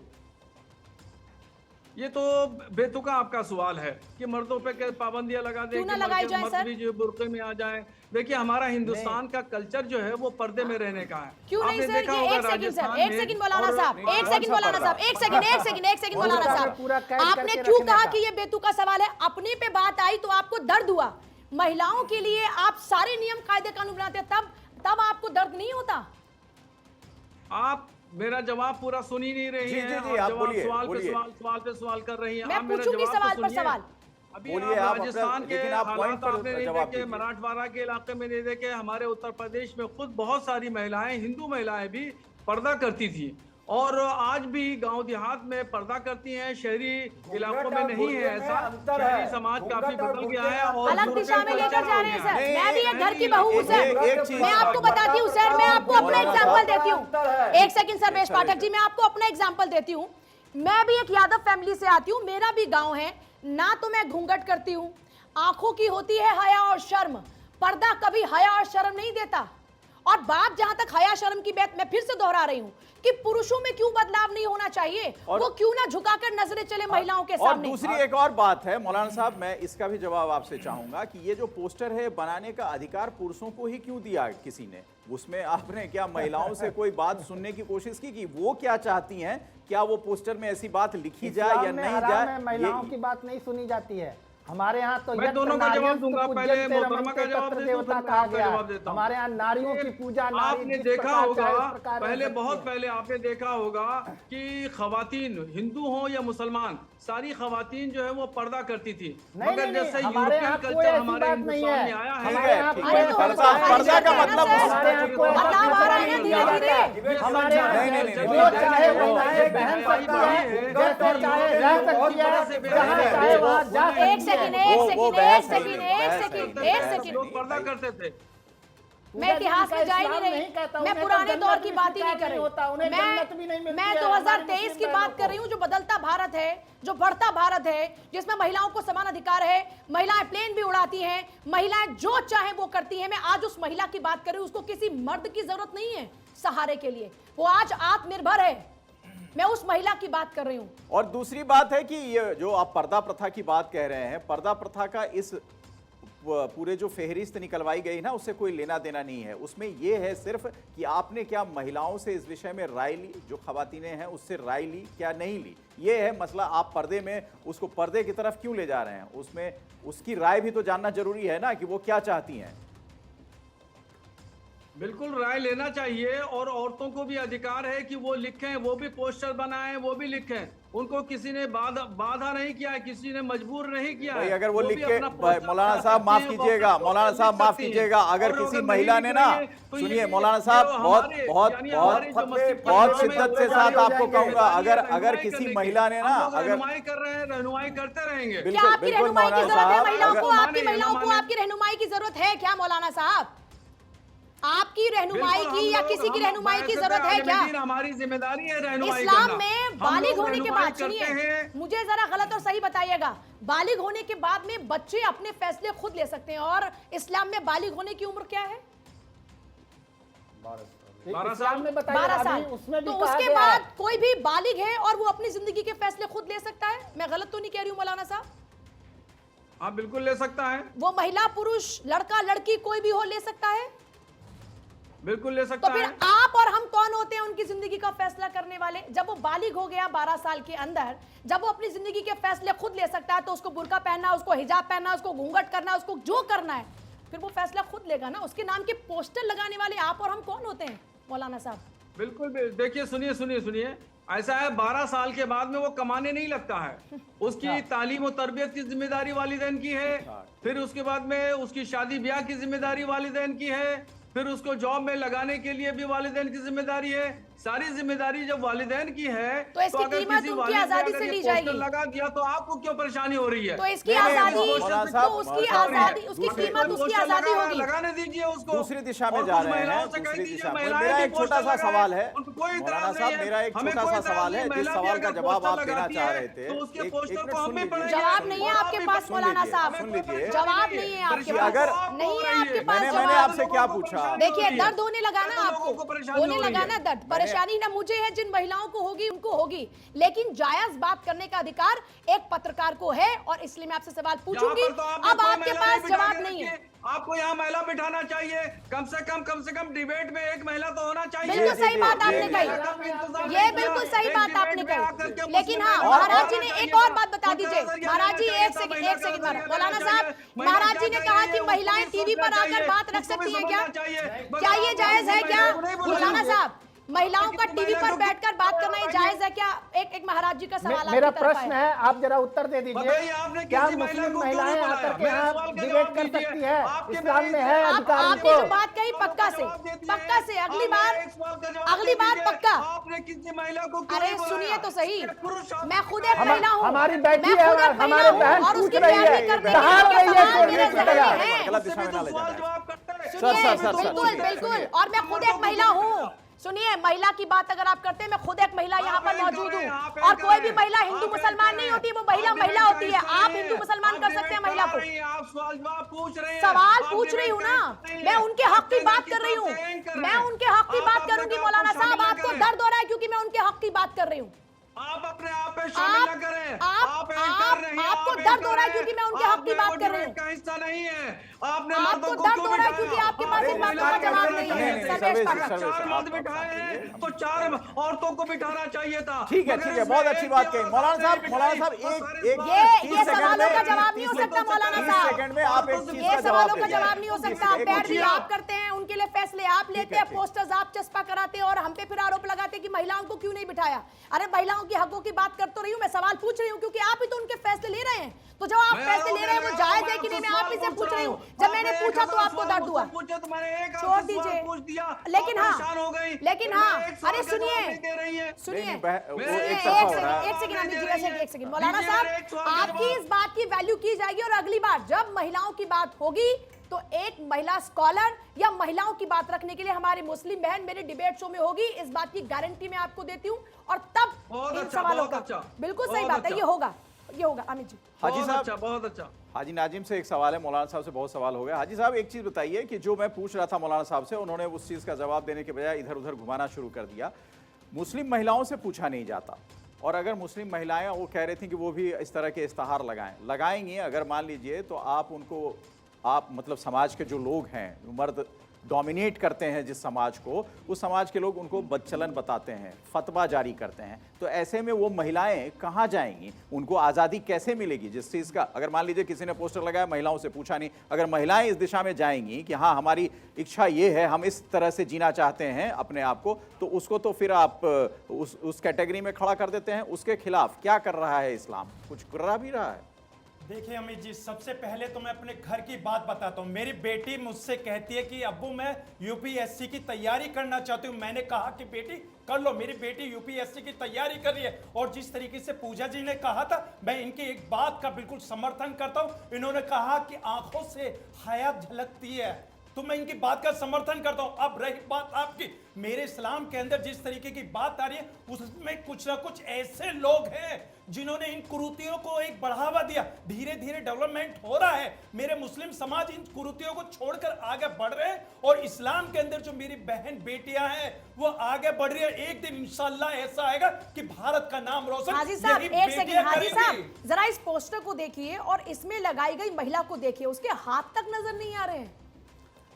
ये तो बेतुका आपका सवाल है कि मर्दों पे क्या पाबंदियां लगा दें, मर्द भी जो बुर्के में आ जाए। देखिए, हमारा हिंदुस्तान का कल्चर जो है वो पर्दे में रहने का है। क्यों नहीं सर? ये एक सेकंड मौलाना साहब, एक सेकंड मौलाना साहब, आपने क्यों कहा कि ये बेतुका सवाल है? अपने पे बात आई तो आपको दर्द हुआ। महिलाओं के लिए आप सारे नियम कायदे कानून बनाते, तब आपको दर्द नहीं होता? आप मेरा जवाब पूरा सुन ही नहीं रही हैं। सवाल पे सवाल कर रही हैं। मैं पूछूंगी सवाल पर सवाल। अभी आप राजस्थान के हालात आपने नहीं देखे, मराठवाड़ा के इलाके में नहीं देखे, हमारे उत्तर प्रदेश में खुद बहुत सारी महिलाएं, हिंदू महिलाएं भी पर्दा करती थी और आज भी गांव देहात में पर्दा करती हैं, शहरी इलाकों में नहीं है ऐसा। शहरी समाज काफी बदल गया है और अलग दिशा में लेकर जा रहे हैं सर। मैं भी एक घर की बहू हूं सर, मैं आपको बताती हूँ सर, मैं आपको अपना एग्जाम्पल देती हूँ। एक सेकंड सर बेश पाठक जी, मैं आपको अपना एग्जाम्पल देती हूँ। मैं भी एक यादव फैमिली से आती हूँ, मेरा भी गाँव है ना, तो मैं घूंघट करती हूँ। आंखों की होती है हया और शर्म, पर्दा कभी हया और शर्म नहीं देता। और बात जहां तक हया शर्म की बात, मैं फिर से दोहरा रही हूं कि पुरुषों में क्यों बदलाव नहीं होना चाहिए, वो क्यों ना झुकाकर नजरें चले महिलाओं के और सामने। दूसरी एक और बात है मौलाना साहब, मैं इसका भी जवाब आपसे चाहूंगा कि ये जो पोस्टर है बनाने का अधिकार पुरुषों को ही क्यों दिया किसी ने? उसमें आपने क्या महिलाओं से कोई बात सुनने की कोशिश की कि वो क्या चाहती हैं? क्या वो पोस्टर में ऐसी बात लिखी जाए या इस्लाम में नहीं हराम जाए? है, महिलाओं की बात नहीं सुनी जाती है। हमारे यहाँ तो मैं दोनों का जवाब दूंगा, पहले मोहतरमा का जवाब देता हूं, देवता फिर मैं कहा आपका गया जवाब है। देता हूं। हमारे यहाँ नारियों की पूजा, नारी आपने जिस देखा प्रकार होगा, चाहे उस प्रकार पहले हो बहुत सकती है। पहले आपने देखा होगा कि खवातीन हिंदू हो या मुसलमान, सारी खवातीन जो है वो पर्दा करती थी। नहीं, मगर नहीं, जैसे हमारे यूरोपियन यहाँ कोई कल्चर ऐसी हमारे बात नहीं हिंदुस्तान है। में आया ठीक है, है, ठीक अरे है। तो पर्दा का मतलब हमारे यहाँ कोई ऐसा बदलाव आ रहा है नहीं धीरे किया धीरे। जाता है। हमारे यहाँ नहीं, नहीं, नहीं, जो नहीं, चाहे नहीं, वो नहीं, पहन नहीं, सकता है, नहीं, जैसे चाहे रह सकती है, जहाँ चाहे वहाँ जा एक सकती है। सेकंड, एक वो सेकंड, बहस एक सेकंड, नहीं, एक बहस सेकंड, नहीं, एक बहस सेकंड। लोग पर्दा करते थे। मैं इतिहास में जा ही नहीं रही, मैं पुराने दौर की बात ही नहीं कर रही। मैं 2023 की बात कर रही हूँ, जो बदलता भारत है, जो बढ़ता भारत है, जिसमें महिलाओं को समान अधिकार है, महिलाएं प्लेन भी उड़ाती हैं, महिलाएं जो चाहे वो करती हैं। मैं आज उस महिला की बात कर रही हूँ, उसको किसी मर्द की जरूरत नहीं है सहारे के लिए, वो आज आत्मनिर्भर है। मैं उस महिला की बात कर रही हूँ। और दूसरी बात है कि ये जो आप पर्दा प्रथा की बात कह रहे हैं, पर्दा प्रथा का इस पूरे जो फेहरिस्त निकलवाई गई ना, उससे कोई लेना देना नहीं है। उसमें यह है सिर्फ कि आपने क्या महिलाओं से इस विषय में राय ली, जो खवातीनें हैं उससे राय ली क्या नहीं ली, ये है मसला। आप पर्दे में उसको पर्दे की तरफ क्यों ले जा रहे हैं? उसमें उसकी राय भी तो जानना जरूरी है ना कि वो क्या चाहती हैं। बिल्कुल राय लेना चाहिए, और औरतों को भी अधिकार है कि वो लिखें, वो भी पोस्टर बनाएं, वो भी लिखें। उनको किसी ने बाधा नहीं किया है, किसी ने मजबूर नहीं किया भाई है। अगर वो भी लिख के, अपना पोस्टर मौलाना बना साहब सकती माफ हैं, वो कीजिएगा, अपना मौलाना पोस्टर साहब लिख माफ सकती हैं। कीजिएगा, अगर और किसी नहीं महिला ने लिख ना, रही है, तो ये सुनिए मौलाना साहब, जो बहुत हमारे- बहुत यानी बहुत हमारे जो मस्जिद बहुत में शिद्दत वो के साथ जारी हो आपको जाएंगे। कहूंगा, अगर रहनुमाई किसी करने महिला की। ने ना, हम लोग अगर रहनुमाई कर रहे हैं, रहनुमाई करते रहेंगे। क्या आपकी बिल्कुल रहनुमाई की मौलाना जरूरत है साहब, महिलाओं को? अगर- आपकी महिलाओं को आपकी रहनुमाई की जरूरत है क्या मौलाना साहब? आपकी रहनुमाई बिल्कुल, की हम या लोग- किसी की हम रहनुमाई की वैसे जरूरत तो है क्या? आलिम-ए-दीन हमारी जिम्मेदारी है रहनुमाई इस्लाम करना। में हम बालिग लोग होने के रहनुमाई बाद, सुनिए करते हैं। मुझे जरा गलत और सही बताइएगा, बालिग होने के बाद में बच्चे अपने फैसले खुद ले सकते हैं, और इस्लाम में बालिग होने की उम्र क्या है? 12 इस्लाम साल में बताइए, 12 अभी साल। उसमें भी तो कहा उसके गया बाद है। कोई भी बालिग है और वो अपनी जिंदगी के फैसले खुद ले सकता है। मैं गलत तो नहीं कह रही हूं मौलाना साहब? हाँ बिल्कुल ले सकता है, वो महिला पुरुष लड़का लड़की कोई भी हो ले सकता है। बिल्कुल ले तो सकता फिर है। आप और हम कौन होते हैं उनकी जिंदगी का फैसला करने वाले? जब वो बालिग हो गया 12 साल के अंदर, जब वो अपनी जिंदगी के फैसले खुद ले सकता है, तो उसको बुर्का पहनना, उसको हिजाब पहनना, उसको घूंघट करना, उसको जो करना है, फिर वो फैसला खुद लेगा ना। उसके नाम के पोस्टर लगाने वाले आप और हम कौन होते हैं मौलाना साहब? बिल्कुल देखिए, सुनिए सुनिए सुनिए, ऐसा है 12 साल के बाद में वो कमाने नहीं लगता है। उसकी तालीम और तरबियत की जिम्मेदारी वालिदैन की है, फिर उसके बाद में उसकी शादी ब्याह की जिम्मेदारी वालिदैन की है, फिर उसको जॉब में लगाने के लिए भी वालिदैन की जिम्मेदारी है। सारी जिम्मेदारी जब वालिदैन की है, तो इसकी अगर कीमत किसी उनकी वालिद ने आजादी अगर से ये ली पोस्टर जाएगी। लगा दिया तो आपको क्यों परेशानी हो रही है? तो इसकी नहीं, नहीं, आजादी, इस पोस्टर पे- तो उसकी आजादी, उसकी अगर कीमत कोई उसकी पोस्टर आजादी लगा- होगी। लगाने दीजिए उसको। दूसरी दिशा में और जा कुछ रहे हैं, महिलाओं से कह दूसरी दीजिए, दिशा में। महिलाएं मेरा भी एक छोटा पोस्टर सा लगाएं, सवाल है उनको कोई मौलाना इतराज साहब, नहीं है। मेरा एक हमें छोटा कोई सा इतराज सवाल नहीं, है, जिस महिला भी सवाल का अगर जवाब पोस्टर आप देना लगाती चाह है, रहे थे, तो उसके एक पोस्टर मिनट को हम सुन भी लीजिए, पढ़ेंगे। जवाब नहीं है आपके पास सुन मौलाना लीजिए, साहब, हमें कोई परेशानी जवाब नहीं नहीं है है। आपके परेशानी पास, तो आपको नहीं हो है रही आपके पास मैंने जवाब। आपसे क्या पूछा? देखिए दर्द होने लगा ना लोगों आपको, को परेशानी होने हो रही लगा है। ना दर्द। परेशानी ना मुझे है, जिन महिलाओं को होगी उनको होगी, लेकिन जायज बात करने का अधिकार एक पत्रकार को है, और इसलिए मैं आपसे सवाल पूछूंगी। यहाँ पर तो आपने अब कोई आपके महिला पास नहीं बिठा जवाब के नहीं है। रखी। आपको यहाँ महिला बिठाना चाहिए, कम से कम डिबेट में एक महिला तो होना चाहिए। बिल्कुल सही बात आपने महिला का कही, भी इंतजाम ये नहीं बिल्कुल किया। सही एक बात डिबेट आपने में आकर के कही, लेकिन हाँ मुस्लिम महाराज जी महिला ने एक का और बात बता उनका दीजिए। नजरिया महाराज जी लेना एक चाहिए, सेकंड, महिला एक का सेकंड नजरिया मौलाना लेना साहब, चाहिए। महिला महाराज क्या जी ने कह कहा रही कि है, महिलाएं उनको भी टीवी पर समझना आकर चाहिए, बात रख उनको भी सकती हैं क्या? समझना चाहिए। बस क्या ये आप जायज है क्या महिला को नहीं बोला मौलाना जाए। साहब? महिलाओं का किसी टीवी महिला पर को बैठकर बात करना ये जायज है क्या? एक महाराज जी का सवाल मेरा आपकी तरफ प्रश्न है। है, आप जरा उत्तर दे बताइए, दीजिए। आपने क्या किसी महिला मुस्लिम को क्यों महिलाएं नहीं आकर बुलाया? के मेरे यहाँ सवाल का डिबेट जवाब कर दीजिए। सकती है? आपके इस्लाम मेरे में है आप- अधिकार आपने जो उनको। बात कही पक्का से, जवाब दे दीजिए। पक्का से, अगली आप बार, मेरे एक सवाल का जवाब अगली दे बार दीजिए। पक्का। आपने किसी महिला को क्यों अरे नहीं बुलाया? सुनिए तो सही, एक पुरुष आप- मैं खुद एक महिला हूँ, हमारी बेटी मैं है, खुद एक महिला हमारे हूँ, बहन और पूछ उसकी रही तैयारी है, करने दहाड़ के रही है सवाल चोरी मेरे की जहन तरह। में हैं। गलत उससे दिशा भी में तो ना ले सवाल जाए। जवाब करते हैं। सुनिए, सर, बिल्कुल सुनिए, बिल्कुल, सुनिए। और मैं खुद एक महिला हूँ सुनिए, महिला की बात अगर आप करते हैं, मैं खुद एक महिला यहाँ पर मौजूद हूँ, और कोई भी महिला हिंदू मुसलमान नहीं होती, वो महिला महिला होती है। आप हिंदू मुसलमान कर सकते हैं महिला को। सवाल पूछ रही हूँ ना, मैं उनके हक की बात कर रही हूँ, मैं उनके हक की बात करूंगी। मौलाना साहब, आपको दर्द हो रहा है क्योंकि मैं उनके हक की बात कर रही हूँ। आप अपने आप पे शामिल न करें। आपको दर्द हो रहा है क्योंकि मैं उनके हक की बात कर रही हूँ। का हिस्सा नहीं है। आपने आपको दर्द हो रहा है क्योंकि आपके पास इन बातों का जवाब नहीं है। सर्वेश पाठक, 4 मर्द बिठाए हैं तो 4 औरतों को बिठाना चाहिए था। ठीक है, बहुत अच्छी बात कही मौलाना साहब। ये सवालों का जवाब नहीं हो सकता मौलाना साहब। 30 सेकंड में आप एक चीज ये का सवालों जवाब का दीजिए। जवाब नहीं हो सकता। पैरवी आप करते हैं, उनके लिए फैसले आप लेते हैं, पोस्टर्स आप चस्पा कराते हैं, और हम पे फिर आरोप लगाते हैं कि महिलाओं को क्यों नहीं बिठाया। अरे महिलाओं के हकों की बात कर तो रही हूँ, मैं सवाल पूछ रही हूँ क्योंकि आप ही तो उनके फैसले ले रहे हैं। तो जब आप फैसले ले रहे हैं वो जायज है कि नहीं, मैं आप ही से पूछ रही हूँ। जब मैंने पूछा तो आपको दर्द हुआ, छोड़ दीजिए। लेकिन हाँ, अरे सुनिए, एक सेकंड मौलाना साहब, आपकी इस बात की वैल्यू की जाएगी, और अगली बार जब महिलाओं की बात होगी तो एक महिला स्कॉलर या महिलाओं की बात रखने के लिए हमारी मुस्लिम बहन मेरे डिबेट शो में होगी, इस बात की गारंटी मैं आपको देती हूँ। और तब इन सवालों का बिल्कुल सही बात है, ये होगा। अमित जी, हाजी साहब, बहुत अच्छा। हाजी नाजिम से एक सवाल है, मौलाना साहब से बहुत सवाल हो गया। हाजी साहब, एक चीज बताइए कि जो मैं पूछ रहा था मौलाना साहब से, उन्होंने उस चीज का जवाब देने के बजाय इधर उधर घुमाना शुरू कर दिया। मुस्लिम महिलाओं से पूछा नहीं जाता, और अगर मुस्लिम महिलाएं, वो कह रही थी कि वो भी इस तरह के इश्तहार लगाएंगी, अगर मान लीजिए तो आप उनको, आप मतलब समाज के जो लोग हैं, मर्द डोमिनेट करते हैं जिस समाज को, उस समाज के लोग उनको बदचलन बताते हैं, फतवा जारी करते हैं, तो ऐसे में वो महिलाएं कहाँ जाएंगी? उनको आज़ादी कैसे मिलेगी जिस चीज़ का? अगर मान लीजिए किसी ने पोस्टर लगाया, महिलाओं से पूछा नहीं, अगर महिलाएं इस दिशा में जाएंगी कि हाँ हमारी इच्छा ये है, हम इस तरह से जीना चाहते हैं अपने आप को, तो उसको तो फिर आप उस कैटेगरी में खड़ा कर देते हैं। उसके खिलाफ क्या कर रहा है इस्लाम? कुछ कर रहा भी रहा है? देखिए अमित जी, सबसे पहले तो मैं अपने घर की बात बताता हूँ। मेरी बेटी मुझसे कहती है कि अब्बू मैं यूपीएससी की तैयारी करना चाहती हूँ। मैंने कहा कि बेटी कर लो, मेरी बेटी यूपीएससी की तैयारी कर रही है। और जिस तरीके से पूजा जी ने कहा था, मैं इनकी एक बात का बिल्कुल समर्थन करता हूँ। इन्होंने कहा कि आंखों से हया झलकती है, तो मैं इनकी बात का समर्थन करता हूं। अब रही बात आपकी, मेरे इस्लाम के अंदर जिस तरीके की बात आ रही है, उसमें कुछ ना कुछ ऐसे लोग हैं जिन्होंने इन कुरीतियों को एक बढ़ावा दिया। धीरे धीरे डेवलपमेंट हो रहा है, मेरे मुस्लिम समाज इन कुरीतियों को छोड़कर आगे बढ़ रहे हैं, और इस्लाम के अंदर जो मेरी बहन बेटियां हैं वो आगे बढ़ रही है। एक दिन इंशाल्लाह ऐसा आएगा कि भारत का नाम रोशन हाजी साहब, यही एक सेकंड, बेटियां हाजी करेंगी। साहब जरा इस पोस्टर को देखिए और इसमें लगाई गई महिला को देखिए, उसके हाथ तक नजर नहीं आ रहे हैं।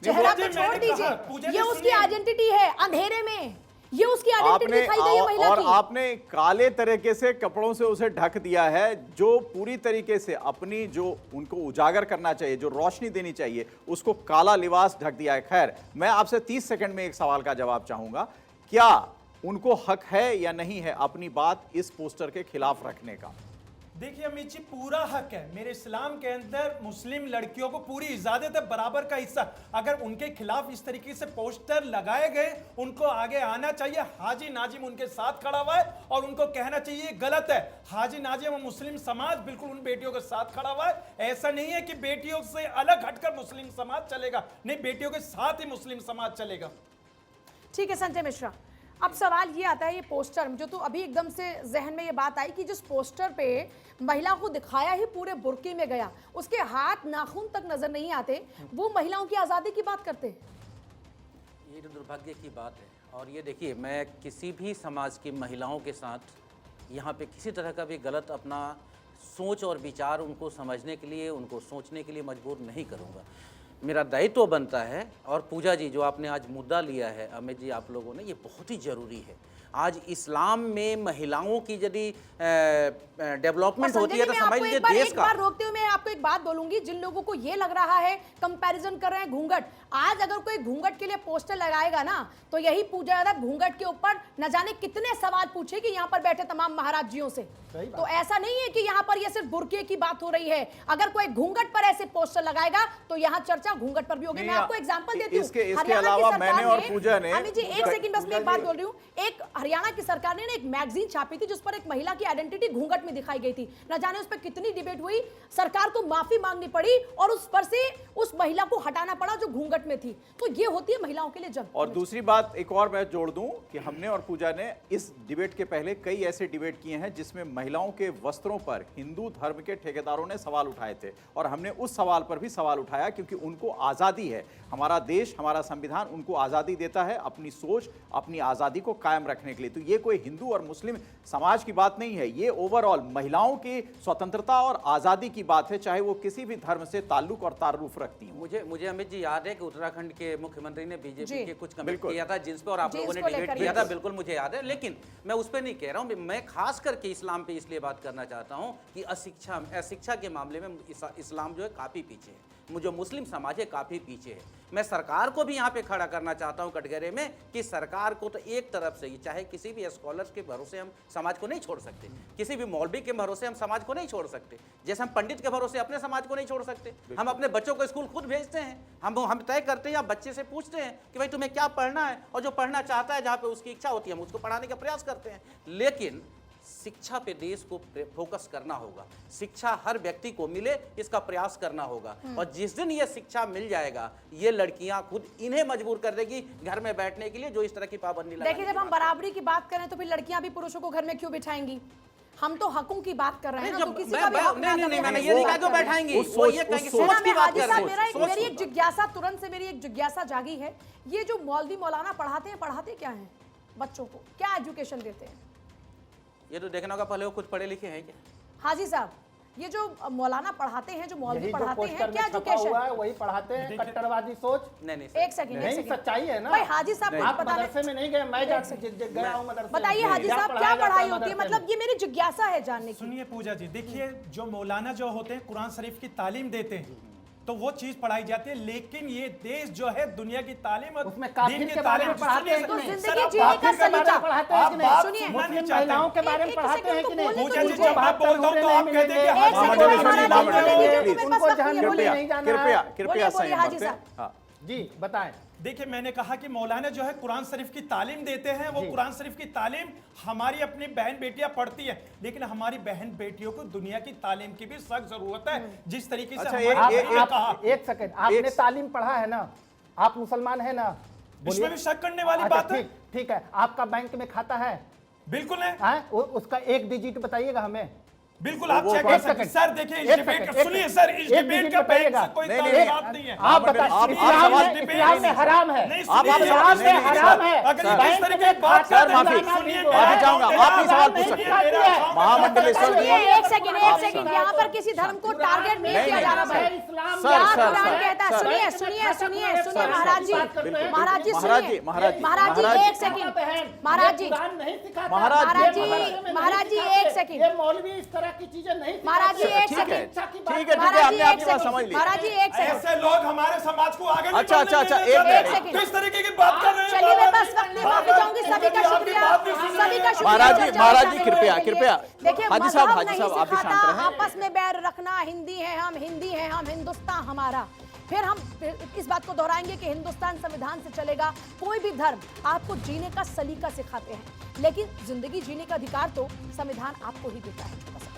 चेहरा तो छोड़ दीजिए, ये उसकी आइडेंटिटी है अंधेरे में, ये उसकी आइडेंटिटी दिखाई गई है महिला और की। आपने काले तरीके से कपड़ों से उसे ढक दिया है, जो पूरी तरीके से अपनी जो उनको उजागर करना चाहिए, जो रोशनी देनी चाहिए, उसको काला लिबास ढक दिया है। खैर, मैं आपसे 30 सेकंड में एक सवाल का जवाब चाहूंगा, क्या उनको हक है या नहीं है अपनी बात इस पोस्टर के खिलाफ रखने का? देखिए अमित जी, पूरा हक है। मेरे इस्लाम के अंदर मुस्लिम लड़कियों को पूरी इजाजत है, बराबर का हिस्सा। अगर उनके खिलाफ इस तरीके से पोस्टर लगाए गए, उनको आगे आना चाहिए। हाजी नाजिम उनके साथ खड़ा हुआ है और उनको कहना चाहिए गलत है। हाजी नाजिम और मुस्लिम समाज बिल्कुल उन बेटियों के साथ खड़ा हुआ है। ऐसा नहीं है कि बेटियों से अलग हटकर मुस्लिम समाज चलेगा, नहीं, बेटियों के साथ ही मुस्लिम समाज चलेगा। ठीक है संजय मिश्रा, अब सवाल ये आता है, ये पोस्टर जो तो अभी एकदम से जहन में ये बात आई कि जिस पोस्टर पे महिला को दिखाया ही पूरे बुर्के में गया, उसके हाथ नाखून तक नजर नहीं आते, वो महिलाओं की आज़ादी की बात करते हैं। ये तो दुर्भाग्य की बात है। और ये देखिए, मैं किसी भी समाज की महिलाओं के साथ यहाँ पे किसी तरह का भी गलत अपना सोच और विचार उनको समझने के लिए, उनको सोचने के लिए मजबूर नहीं करूँगा। मेरा दायित्व बनता है। और पूजा जी, जो आपने आज मुद्दा लिया है अमित जी आप लोगों ने, ये बहुत ही ज़रूरी है। आज इस्लाम में महिलाओं की यदि डेवलपमेंट होती है तो समझ लीजिए देश का। एक बार रोकते हुए मैं आपको एक बात बोलूंगी, जिन लोगों को ये लग रहा है कंपैरिजन कर रहे हैं घूंघट, आज अगर कोई घूंघट के लिए पोस्टर लगाएगा ना, तो यही पूजा अरब घूंघट के ऊपर न जाने कितने सवाल पूछेगी यहाँ पर बैठे तमाम महाराज जियों से। तो ऐसा नहीं है कि यहाँ पर ये सिर्फ बुर्के की बात हो रही है। अगर कोई घूंघट पर ऐसे पोस्टर लगाएगा तो यहाँ चर्चा घूंघट पर भी होगी। मैं आपको एग्जांपल देती हूँ, इसके अलावा मैंने और पूजा ने, एक सेकंड बस मैं एक बात बोल रही हूँ, एक हरियाणा की सरकार ने एक मैगजीन छापी थी जिस पर एक महिला की आइडेंटिटी घूंघट में दिखाई गई थी। न जाने उस पर कितनी डिबेट हुई, सरकार को माफी मांगनी पड़ी और उस पर से उस महिला को हटाना पड़ा जो घूंघट में थी। तो ये होती है महिलाओं के लिए जंग। और दूसरी बात एक और मैं जोड़ दूं कि हमने और पूजा ने इस डिबेट के पहले कई ऐसे डिबेट किए हैं जिसमें महिलाओं के वस्त्रों पर हिंदू धर्म के ठेकेदारों ने सवाल उठाए थे, और हमने उस सवाल पर भी सवाल उठाया क्योंकि उनको आजादी है। हमारा देश, हमारा संविधान उनको आजादी देता है अपनी सोच, अपनी आजादी को कायम रखने के लिए। तो ये कोई हिंदू और मुस्लिम समाज की बात नहीं है, ये ओवरऑल महिलाओं की स्वतंत्रता और आजादी की बात है, चाहे वो किसी भी धर्म से ताल्लुक और तारुफ रखती हो। मुझे अमित जी याद है कि उत्तराखंड के मुख्यमंत्री ने बीजेपी के कुछ कमेंट बिल्कुल। किया था जिस पे और आप लोगों ने डिबेट किया था, बिल्कुल मुझे याद है। लेकिन मैं उस पर नहीं कह रहा हूं, मैं खास करके इस्लाम पे इसलिए बात करना चाहता हूं कि अशिक्षा के मामले में इस्लाम जो है काफी पीछे है, जो मुस्लिम समाज है काफी पीछे है। मैं सरकार को भी यहाँ पे खड़ा करना चाहता हूँ कटघरे में कि सरकार को तो एक तरफ से ही, चाहे किसी भी स्कॉलर्स के भरोसे हम समाज को नहीं छोड़ सकते, किसी भी मौलवी के भरोसे हम समाज को नहीं छोड़ सकते, जैसे हम पंडित के भरोसे अपने समाज को नहीं छोड़ सकते। हम अपने बच्चों को स्कूल खुद भेजते हैं, हम तय करते हैं या बच्चे से पूछते हैं कि भाई तुम्हें क्या पढ़ना है, और जो पढ़ना चाहता है, जहाँ पे उसकी इच्छा होती है, हम उसको पढ़ाने का प्रयास करते हैं। लेकिन शिक्षा पे देश को फोकस करना होगा, शिक्षा हर व्यक्ति को मिले इसका प्रयास करना होगा, और जिस दिन ये शिक्षा मिल जाएगा ये लड़कियां खुद इन्हें मजबूर कर देगी घर में बैठने के लिए जो इस तरह की पाबंदी लगाने। देखिए, जब हम बराबरी की बात करें तो फिर लड़कियां भी पुरुषों को घर में क्यों बिठाएंगी? हम तो हकों की बात कर रहे हैं ना, तो किसी का भी हक नहीं, मैंने ये नहीं कहा कि बैठाएंगी, वो ये कहेंगे सोच की बात कर रहे हैं। मेरी एक जिज्ञासा, तुरंत से मेरी एक जिज्ञासा जागी है, ये जो मौलवी मौलाना पढ़ाते क्या है बच्चों को, क्या एजुकेशन देते हैं? ये तो देखना होगा पहले वो कुछ पढ़े लिखे हैं क्या? हाजी साहब, ये जो मौलाना पढ़ाते हैं, जो मौलवी यही जो पढ़ाते हैं, पोस्टर क्या में छपा एजुकेशन हुआ है वही पढ़ाते हैं, कट्टरवादी सोच। नहीं एक सेकंड नहीं, सच्चाई है ना भाई। हाजी साहब आप बता मदरसे में नहीं गए, मैं गया हूँ मदरसे। बताइए हाजी साहब, क्या पढ़ाई होती है? मतलब ये मेरी जिज्ञासा है जानने की। सुनिए पूजा जी, देखिए जो मौलाना जो होते हैं कुरान शरीफ की तालीम देते हैं तो वो चीज पढ़ाई जाती है, लेकिन ये देश जो है दुनिया की तालीम और उसमें काफिर दीन की के बारे में तालीम पढ़ाते हैं कि तो नहीं? जिंदगी जीने का सलीका पढ़ाते हैं कि नहीं? सुनिए, मुस्लिम महिलाओं के बारे में पढ़ाते हैं कि नहीं? पूजा जी जब आप बोलता हूं तो आप कहते हैं कि एक सेकंड उनको जहन्नुम में नहीं जाना है। कृपया बोलिए हाजी साहब। जी बताएं। देखिए, मैंने कहा कि मौलाना जो है कुरान शरीफ की तालीम देते हैं, वो कुरान शरीफ की तालीम हमारी अपनी बहन बेटियां पढ़ती हैं, लेकिन हमारी बहन बेटियों को दुनिया की तालीम की भी सख्त जरूरत है। जिस तरीके से अच्छा, हमारे नबी ने कहा। एक सेकंड, आपने तालीम पढ़ा है ना, आप मुसलमान है ना? इसमें भी शक करने वाली अच्छा, बात है। ठीक है, आपका बैंक में खाता है? बिल्कुल है। उसका एक डिजिट बताइएगा हमें। बिल्कुल, आप चेक कर सकते हैं। सर देखिए, इस डिबेट का सुनिए सर, इस डिबेट का बैंक से कोई बात नहीं है। आप बताइए, इस्लाम में हराम है, इस्लाम में हराम है। अगर इस तरीके की बात सर माफी जाऊंगा, आप नहीं सवाल पूछ सकते महामंडलेश्वर जी। एक सेकंड, यहाँ पर किसी धर्म को टारगेट नहीं किया जा रहा भाई। क्या कुरान कहता है? सुनिए महाराज जी, महाराज जी एक सेकंड, महाराज जी एक सेकंड, मौलवी इस तरह की चीजें नहीं। महाराज जी एक सेकंड, ठीक है, हमने आपकी बात समझ ली। महाराज जी एक सेकंड, ऐसे लोग हमारे समाज को आगे नहीं अच्छा, बढ़ने अच्छा, देते। एक सेकंड। किस तरीके की बात कर रहे हैं? चलिए मैं बस वक्त में माफी चाहूंगी। सभी का शुक्रिया, सभी का शुक्रिया। महाराज जी कृपया देखिए, हाजी साहब मजहब आप नहीं भी शांत सिखाता रहें। आपस में बैर रखना, हिंदी है हम, हिंदुस्तान हमारा। फिर हम इस बात को दोहराएंगे कि हिंदुस्तान संविधान से चलेगा। कोई भी धर्म आपको जीने का सलीका सिखाते हैं, लेकिन जिंदगी जीने का अधिकार तो संविधान आपको ही देता है।